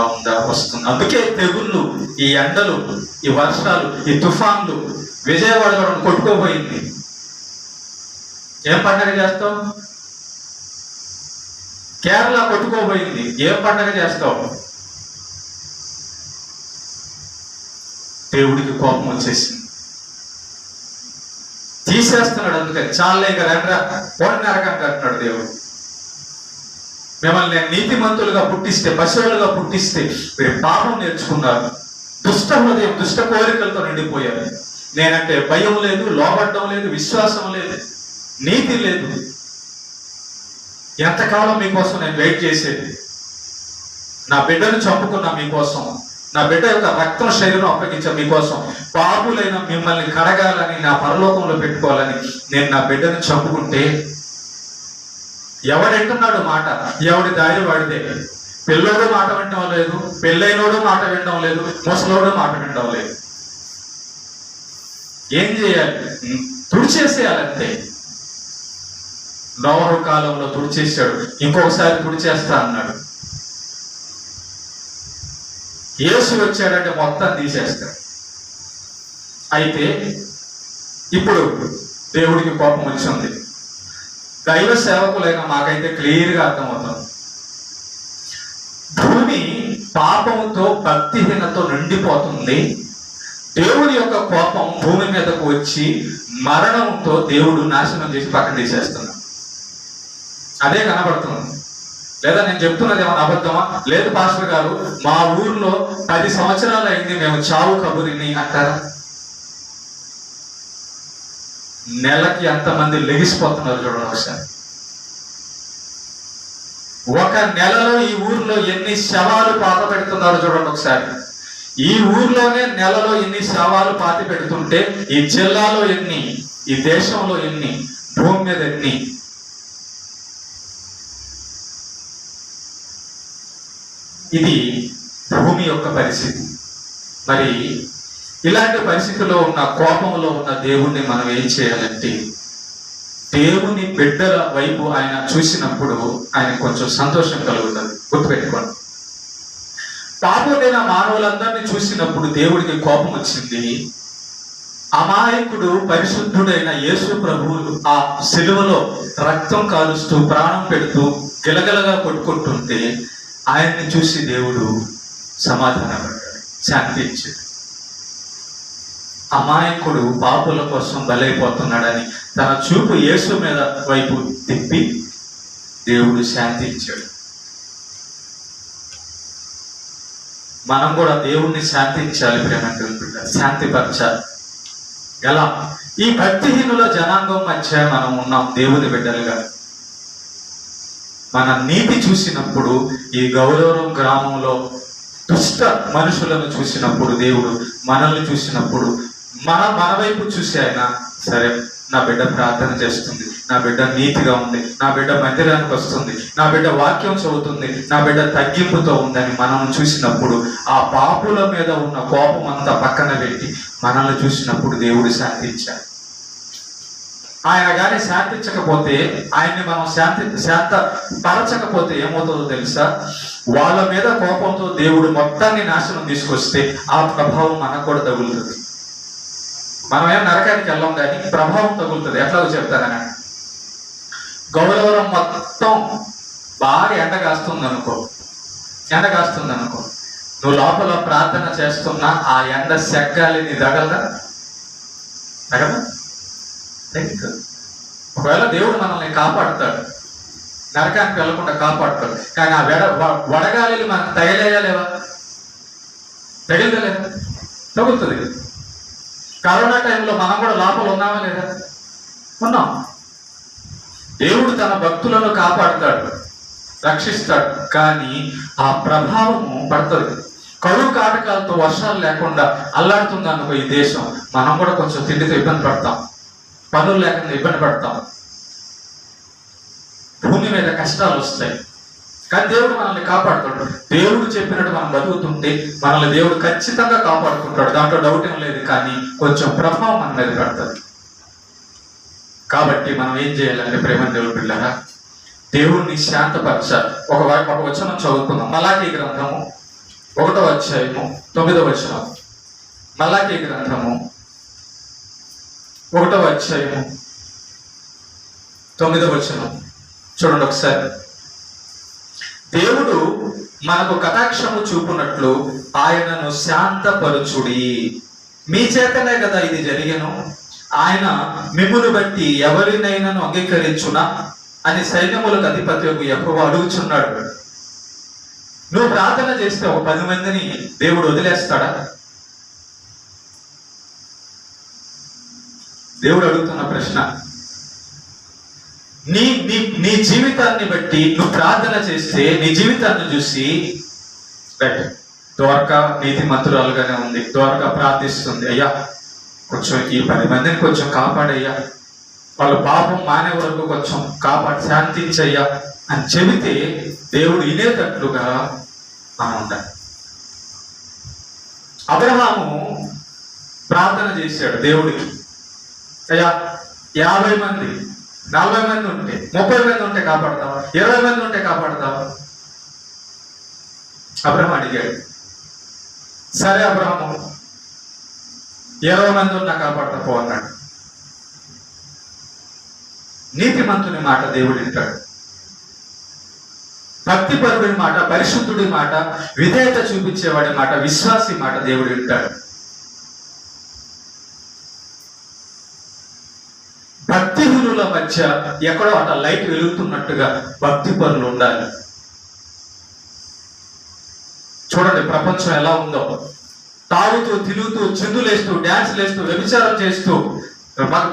వస్తుంది. అందుకే తెగుళ్ళు, ఈ ఎండలు, ఈ వర్షాలు, ఈ తుఫాన్లు. విజయవాడ కొట్టుకోపోయింది. ఏం పండగ చేస్తావు? కేరళ కొట్టుకోపోయింది. ఏం పండగ చేస్తావు? దేవుడికి కోపం వచ్చేసింది, తీసేస్తున్నాడు. అందుకని చాలే ఇంకా రండ్రా పోటీ నరకంగా అంటున్నాడు దేవుడు. మిమ్మల్ని నేను నీతిమంతులుగా పుట్టిస్తే, పశువులుగా పుట్టిస్తే మీరు పాపం నేర్చుకున్నారు, దుష్ట హృదయం, దుష్ట కోరికలతో నిండిపోయారు. నేనంటే భయం లేదు, లోబడ్డం లేదు, విశ్వాసం లేదు, నీతి లేదు. ఎంతకాలం మీకోసం నేను వెయిట్ చేసేది? నా బిడ్డను చంపుకున్న మీకోసం, నా బిడ్డ యొక్క రక్తం శరీరం అప్పగించ మీకోసం, పాపులైన మిమ్మల్ని కడగాలని, నా పరలోకంలో పెట్టుకోవాలని నేను నా బిడ్డను చంపుకుంటే ఎవడంటున్నాడు మాట? ఎవడి దారి వాడితే. పిల్లోడు మాట వినడం లేదు, పెళ్ళైనోడు మాట వినడం లేదు, ముసలోడు మాట వినడం లేదు. ఏం చేయాలి? తుడిచేసేయాలంతే. నోవహు కాలంలో తుడిచేసాడు, ఇంకొకసారి తుడిచేస్తా అన్నాడు. యేసు వచ్చాడంటే మొత్తం తీసేస్తాడు. అయితే ఇప్పుడు దేవుడికి కోపం వచ్చింది. దైవ సేవకులైన మాకైతే క్లియర్గా అర్థమవుతుంది. భూమి పాపంతో భక్తిహీనతో నిండిపోతుంది. దేవుని యొక్క కోపం భూమి మీదకు వచ్చి మరణంతో దేవుడు నాశనం చేసి పక్కన తీసేస్తున్నాడు. అదే కనబడుతుంది. లేదా నేను చెప్తున్నది ఏమైనా అబద్ధమా? లేదు పాస్టర్ గారు, మా ఊర్లో 10 సంవత్సరాలు అయింది మేము చావు కబురిని అంటారా? నెలకి ఎంతమంది లెగిసిపోతున్నారు చూడండి ఒకసారి. ఒక నెలలో ఈ ఊర్లో ఎన్ని శవాలు పాత పెడుతున్నారు చూడండి ఒకసారి. ఈ ఊర్లోనే నెలలో ఎన్ని శవాలు పాతి పెడుతుంటే ఈ జిల్లాలో ఎన్ని, ఈ దేశంలో ఎన్ని, భూమి మీద ఎన్ని. ఇది భూమి యొక్క పరిస్థితి. మరి ఇలాంటి పరిస్థితిలో ఉన్న, కోపంలో ఉన్న దేవుణ్ణి మనం ఏం చేయాలంటే, దేవుని బిడ్డల వైపు ఆయన చూసినప్పుడు ఆయన కొంచెం సంతోషం కలుగుతుంది. గుర్తుపెట్టుకోండి, పాపులైన మానవులందరినీ చూసినప్పుడు దేవుడికి కోపం వచ్చింది. అమాయకుడు పరిశుద్ధుడైన యేసు ప్రభువు ఆ సిలువలో రక్తం కాలుస్తూ ప్రాణం పెడుతూ గిలగలగా కొట్టుకుంటుంటే ఆయన్ని చూసి దేవుడు సమాధానపడ్డాడు, శాంతి ఇచ్చాడు. అమాయకుడు పాపుల కోసం బలైపోతున్నాడని తన చూపు యేసు మీద వైపు తిప్పి దేవుడు శాంతి ఇచ్చాడు. మనం కూడా దేవుణ్ణి శాంతించాలి, ప్రేమ శాంతిపరచాలి. ఎలా? ఈ భక్తిహీనుల జనాంగం మధ్య మనం ఉన్నాం దేవుని బిడ్డలుగా. మన నీతి చూసినప్పుడు, ఈ గౌరవం గ్రామంలో దుష్ట మనుషులను చూసినప్పుడు, దేవుడు మనల్ని చూసినప్పుడు మన వైపు చూసి ఆయన సరే, నా బిడ్డ ప్రార్థన చేస్తుంది, నా బిడ్డ నీతిగా ఉంది, నా బిడ్డ మందిరానికి వస్తుంది, నా బిడ్డ వాక్యం చదువుతుంది, నా బిడ్డ తగ్గింపుతో ఉందని మనం చూసినప్పుడు ఆ పాపుల మీద ఉన్న కోపం అంతా పక్కన పెట్టి మనల్ని చూసినప్పుడు దేవుడు శాంతించాడు. ఆయన కానీ శాంతించకపోతే, ఆయన్ని మనం శాంతపరచకపోతే ఏమవుతుందో తెలుసా? వాళ్ళ మీద కోపంతో దేవుడు మొత్తాన్ని నాశనం తీసుకొస్తే ఆ ప్రభావం మనకు కూడా తగులుతుంది. మనం ఏం నరకానికి వెళ్ళాం, కానీ ప్రభావం తగులుతుంది. ఎట్లాగో చెప్తారని, గౌరవం మొత్తం బాగా ఎండ కాస్తుంది అనుకో, నువ్వు లోపల ప్రార్థన చేస్తున్నా ఆ ఎండ సెగ్గాలి, నీ తగలదా? ఒకవేళ దేవుడు మనల్ని కాపాడుతాడు, నరకానికి వెళ్లకుండా కాపాడుతాడు, కానీ ఆ వడగాలి మనకు తగిలేయలేవా? తగిలితలేదా? తగులుతుంది. కరోనా టైంలో మనం కూడా లోపల ఉన్నామా లేదా? ఉన్నాం. దేవుడు తన భక్తులను కాపాడుతాడు, రక్షిస్తాడు, కానీ ఆ ప్రభావము పడుతుంది. కరువు కాటకాలతో వర్షాలు లేకుండా అల్లాడుతుంది అనుకో ఈ దేశం, మనం కూడా కొంచెం తిండితో ఇబ్బంది పడతాం, పనులు లేకుండా ఇబ్బంది పడతాం, భూమి మీద కష్టాలు వస్తాయి. కానీ దేవుడు మనల్ని కాపాడుతాడు. దేవుడు చెప్పినట్టు మనం బతుకుతుంటే మనల్ని దేవుడు ఖచ్చితంగా కాపాడుకుంటాడు, దాంట్లో డౌట్ ఏం లేదు. కానీ కొంచెం ప్రభావం మన మీద పడుతుంది. కాబట్టి మనం ఏం చేయాలంటే, ప్రేమ దేవుడు పిల్లరా, దేవుణ్ణి శాంతపరచాలి. ఒక వచనం చదువుకుందాం. మలాకీ గ్రంథము 1వ అధ్యాయము 9వ వచనం. మలాకీ గ్రంథము 1వ అధ్యాయము 9వ వచనం చూడండి ఒకసారి. దేవుడు మనకు కటాక్షము చూపునట్లు ఆయనను శాంతపరచుడి, మీ చేతనే కదా ఇది జరిగెను. ఆయన మిమ్మును బట్టి ఎవరినైనాను అంగీకరించునా అని సైన్యములకు అధిపతి యెహోవా అడుగుచున్నాడు. నువ్వు ప్రార్థన చేస్తే ఒక 10 మందిని దేవుడు వదిలేస్తాడా? దేవుడు అడుగుతున్న ప్రశ్న. నీ జీవితాన్ని బట్టి నువ్వు ప్రార్థన చేస్తే, నీ జీవితాన్ని చూసి రైట్. ద్వారక నీతిమంతురాలుగానే ఉంది. ద్వారక ప్రార్థిస్తుంది, అయ్యా కొంచెం ఈ 10 మందిని కొంచెం కాపాడయ్యా, వాళ్ళ పాపం మానే వరకు కొంచెం కాపాడి శాంతించయ్యా అని చెబితే దేవుడు వినేటట్లుగా మనం ఉండాలి. అబ్రహాము ప్రార్థన చేశాడు దేవుడికి, అయ్యా 50 మంది 40 మంది ఉంటే 30 మంది ఉంటే కాపాడతావా, 20 మంది ఉంటే కాపాడతావా? అబ్రహాం అడిగాడు. సరే అబ్రహాము 20 మంది ఉన్నా కాపాడతాపో అన్నాడు. నీతిమంతుని మాట దేవుడు వింటాడు. భక్తిపరుడి మాట, పరిశుద్ధుడి మాట, విధేయత చూపించేవాడి మాట, విశ్వాసి మాట దేవుడు వింటాడు. భక్తిహీనుల మధ్య ఎక్కడో అట లైట్ వెలుగుతున్నట్టుగా భక్తి పరులు ఉండాలి. చూడండి ప్రపంచం ఎలా ఉందో. తాగుతూ తిరుగుతూ చిందులేస్తూ డ్యాన్స్లు వేస్తూ వ్యభిచారం చేస్తూ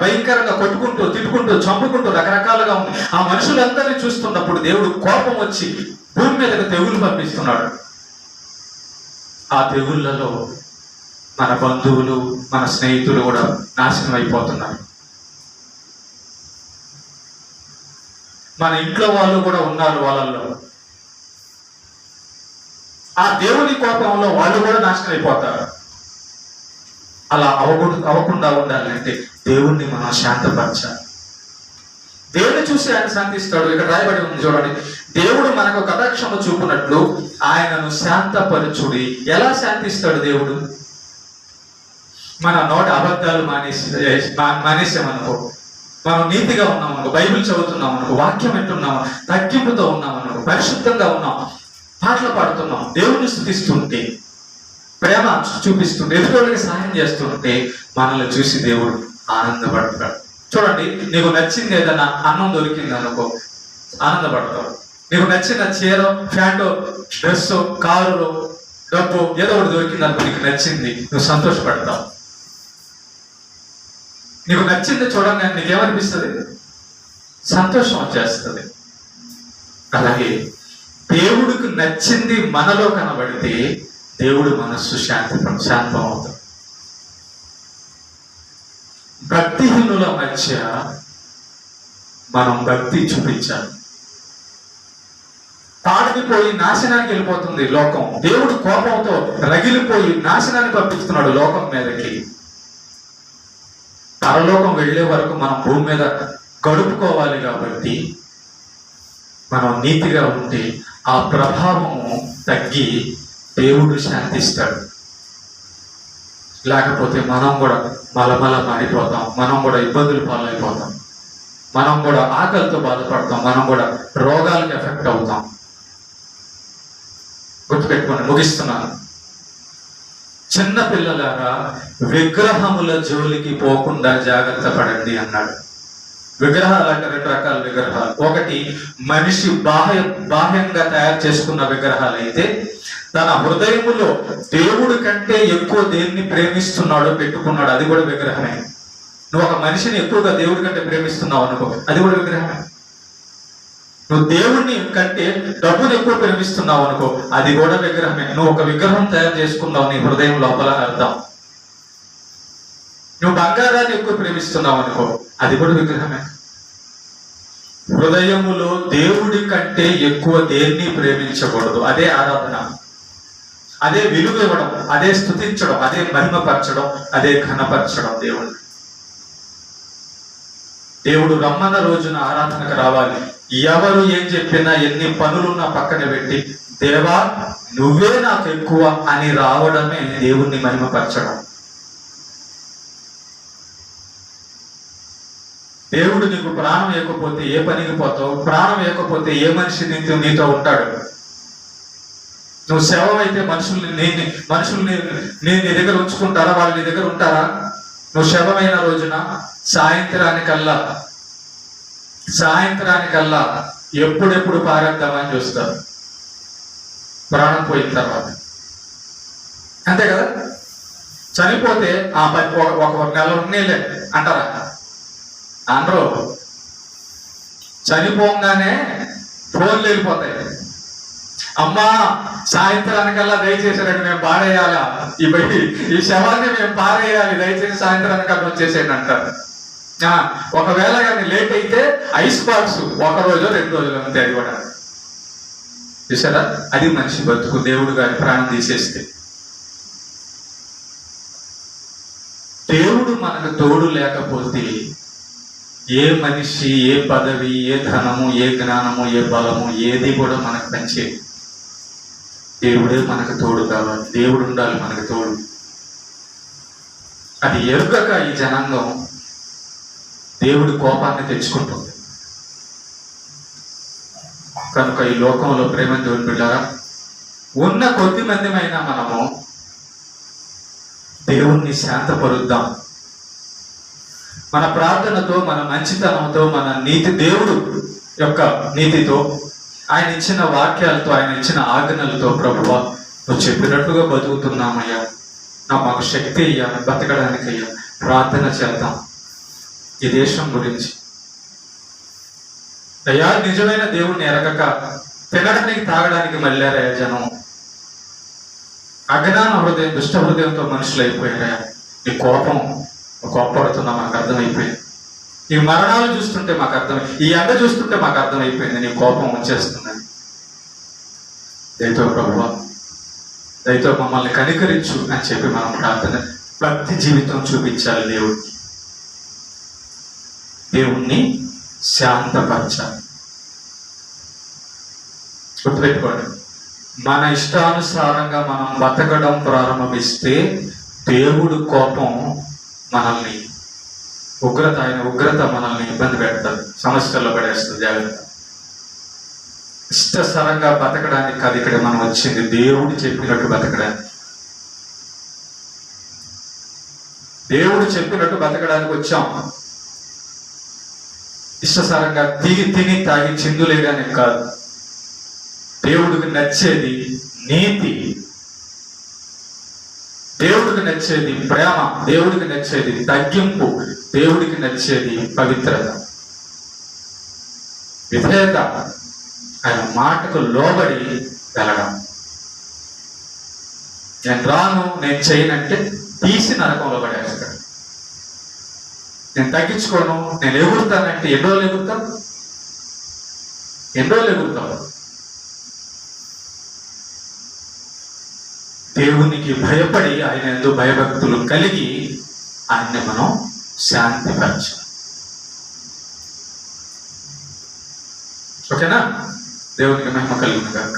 భయంకరంగా కొట్టుకుంటూ తిట్టుకుంటూ చంపుకుంటూ రకరకాలుగా ఉంది. ఆ మనుషులందరినీ చూస్తున్నప్పుడు దేవుడు కోపం వచ్చి భూమి మీదకి తెగులు పంపిస్తున్నాడు. ఆ తెగుళ్లలో మన బంధువులు మన స్నేహితులు కూడా నాశనం అయిపోతున్నారు. మన ఇంట్లో వాళ్ళు కూడా ఉన్నారు వాళ్ళల్లో. ఆ దేవుని కోపంలో వాళ్ళు కూడా నాశనం అయిపోతారు. అలా అవ్వకుండా ఉండాలంటే దేవుణ్ణి మనం శాంతపరచాలి. దేవుని చూసి ఆయన శాంతిస్తాడు. ఇక్కడ రాయబడి ఉంది చూడండి, దేవుడు మనకు కటాక్షము చూపునట్లు ఆయనను శాంతపరచుడి. ఎలా శాంతిస్తాడు దేవుడు? మన నోటి అబద్ధాలు మానేసామనుకో, మనం నీతిగా ఉన్నామనుకో, బైబిల్ చదువుతున్నాం అనుకో, వాక్యం వింటున్నాము, తగ్గింపుతో ఉన్నాం అనుకో, పరిశుద్ధంగా ఉన్నాం, పాటలు పాడుతున్నాం, దేవుని స్తుతిస్తుంటే, ప్రేమ చూపిస్తుంటే, ఎదుటికి సహాయం చేస్తుంటే మనల్ని చూసి దేవుడు ఆనందపడతాడు. చూడండి, నీకు నచ్చింది ఏదైనా అన్నం దొరికింది అనుకో, ఆనందపడతావు. నీకు నచ్చిన చీర, ప్యాంటు, డ్రెస్, కారులో డబ్బు ఏదో ఒకటి దొరికింది అనుకో, నీకు నచ్చింది, నువ్వు సంతోషపడతావు. నీకు నచ్చింది చూడంగానే నీకేమనిపిస్తుంది? సంతోషం వచ్చేస్తుంది. అలాగే దేవుడికి నచ్చింది మనలో కనబడితే దేవుడు మనస్సు శాంతం అవుతాడు. భక్తిహీనుల మధ్య మనం భక్తి చూపించాలి. తాడిపోయి నాశనానికి వెళ్ళిపోతుంది లోకం. దేవుడు కోపంతో రగిలిపోయి నాశనాన్ని పంపిస్తున్నాడు లోకం మీదకి. పరలోకం వెళ్ళే వరకు మనం భూమి మీద గడుపుకోవాలి. కాబట్టి మనం నీతిగా ఉంటే ఆ ప్రభావము తగ్గి దేవుడు శాంతిస్తాడు. లేకపోతే మనం కూడా మలమల మాడిపోతాం, మనం కూడా ఇబ్బందులు పాలైపోతాం, మనం కూడా ఆకలితో బాధపడతాం, మనం కూడా రోగాలకు ఎఫెక్ట్ అవుతాం. గుర్తుపెట్టుకోండి, ముగిస్తున్నాను. చిన్న పిల్లలారా, విగ్రహముల జోలికి పోకుండా జాగ్రత్త పడండి అన్నాడు. విగ్రహాలు అంటే 2 రకాల విగ్రహాలు. ఒకటి మనిషి బాహ్యంగా తయారు చేసుకున్న విగ్రహాలు అయితే, తన హృదయములో దేవుడి కంటే ఎక్కువ దేన్ని ప్రేమిస్తున్నాడో పెట్టుకున్నాడు, అది కూడా విగ్రహమే. నువ్వు ఒక మనిషిని ఎక్కువగా దేవుడి కంటే ప్రేమిస్తున్నావు అనుకో, అది కూడా విగ్రహమే. నువ్వు దేవుడిని కంటే డబ్బుని ఎక్కువ ప్రేమిస్తున్నావు అనుకో, అది కూడా విగ్రహమే. నువ్వు ఒక విగ్రహం తయారు చేసుకున్నావు నీ హృదయం లోపల అర్థం. నువ్వు బంగారాన్ని ఎక్కువ ప్రేమిస్తున్నావు అనుకో, అది కూడా విగ్రహమే. హృదయములో దేవుడి కంటే ఎక్కువ దేన్ని ప్రేమించకూడదు. అదే ఆరాధన, అదే విలువ ఇవ్వడం, అదే స్తుతించడం, అదే మహిమపరచడం, అదే ఘనపరచడం. దేవుడు రమ్మన్న రోజున ఆరాధనకు రావాలి. ఎవరు ఏం చెప్పినా, ఎన్ని పనులున్నా పక్కన పెట్టి, దేవా నువ్వే నాకు ఎక్కువ అని రావడమే దేవుణ్ణి మహిమపరచడం. దేవుడు నీకు ప్రాణం ఇవ్వకపోతే ఏ పనికి పోతావు? ప్రాణం ఇవ్వకపోతే ఏ మనిషి నీతో ఉంటాడు? నువ్వు శవం అయితే మనుషుల్ని నీ దగ్గర ఉంచుకుంటారా? వాళ్ళు నీ దగ్గర ఉంటారా? నువ్వు శవమైన రోజున సాయంత్రానికల్లా ఎప్పుడెప్పుడు పారేద్దామని చూస్తారు, ప్రాణం పోయిన తర్వాత. అంతే కదా? చనిపోతే ఒక నెల ఉన్నీలే అంటారా? అనరు. చనిపోగానే ఫోన్లు వెళ్ళిపోతాయి. అమ్మా సాయంత్రానికల్లా దయచేసారండి మేము పారేయాలా, ఈ శవాన్ని మేము పారేయాలి, దయచేసి సాయంత్రానికల్లా వచ్చేసేయండి అంటారు. ఒకవేళ కానీ లేట్ అయితే ఐస్ బాక్స్ 1 రోజు 2 రోజులు అంతే. అది కూడా చూసారా, అది మనిషి బతుకు. దేవుడు గారి ప్రాణం తీసేస్తే దేవుడు మనకు తోడు లేకపోతే ఏ మనిషి, ఏ పదవి, ఏ ధనము, ఏ జ్ఞానము, ఏ బలము ఏది కూడా మనకు పనిచేయదు. దేవుడే మనకు తోడు కావాలి, దేవుడు ఉండాలి మనకు తోడు. అది ఎరుగక ఈ జనాంగం దేవుడి కోపాన్ని తెచ్చుకుంటుంది. కనుక ఈ లోకంలో ప్రేమ దేవుని బిడ్డారా, ఉన్న కొద్ది మందిమైనా మనము దేవుణ్ణి శాంతపరుద్దాం. మన ప్రార్థనతో, మన మంచితనంతో, మన నీతి, దేవుడు యొక్క నీతితో, ఆయన ఇచ్చిన వాక్యాలతో, ఆయన ఇచ్చిన ఆజ్ఞలతో, ప్రభువా నువ్వు చెప్పినట్టుగా బతుకుతున్నామయ్యా, మాకు శక్తి అయ్యా బతకడానికి అయ్యా, ప్రార్థన చేద్దాం ఈ దేశం గురించి. అయ్యా నిజమైన దేవుణ్ణి ఎరగక తినడానికి తాగడానికి మళ్ళారయ్యా జనం. అజ్ఞాన హృదయం, దుష్ట హృదయంతో మనుషులు అయిపోయారా. ఈ కోపడుతున్నా మాకు అర్థమైపోయింది. ఈ మరణాలు చూస్తుంటే మాకు ఈ ఎండ చూస్తుంటే మాకు అర్థమైపోయింది నీ కోపం వచ్చేస్తుందని. దయతో ప్రభువా, దయతో మమ్మల్ని కనికరించు అని చెప్పి మనం ప్రార్థన, భక్తి జీవితం చూపించాలి దేవుడికి. దేవుణ్ణి శాంతపరచాలి. గుర్తుపెట్టుకోండి, మన ఇష్టానుసారంగా మనం బతకడం ప్రారంభిస్తే దేవుడు కోపం మనల్ని ఆయన ఉగ్రత మనల్ని ఇబ్బంది పెడతాడు, సమస్యల్లో పడేస్తుంది. జాగ్రత్త. ఇష్టసరంగా బతకడానికి కాదు ఇక్కడ మనం వచ్చింది, దేవుడు చెప్పినట్టు బతకడానికి. దేవుడు చెప్పినట్టు బతకడానికి వచ్చాం. ఇష్టసరంగా తిని తాగి చిందులేయడానికి కాదు. దేవుడికి నచ్చేది నీతి, దేవుడికి నచ్చేది ప్రేమ, దేవుడికి నచ్చేది తగ్గింపు, దేవుడికి నచ్చేది పవిత్రత, విధేయత, ఆయన మాటకు లోబడి వెళ్ళడం. నేను రాను, నేను చేయనంటే తీసి నరకంలో పడేస్తాడు. నేను తగ్గించుకోను, నేను ఎగురుతానంటే ఎన్ని రోజులు ఎగురుతావు? దేవునికి భయపడి ఆయన యందు భయభక్తులు కలిగి ఆయన్ని మనం శాంతిపరచాలి. ఓకేనా? దేవునికి మహిమ కలుగును గాక.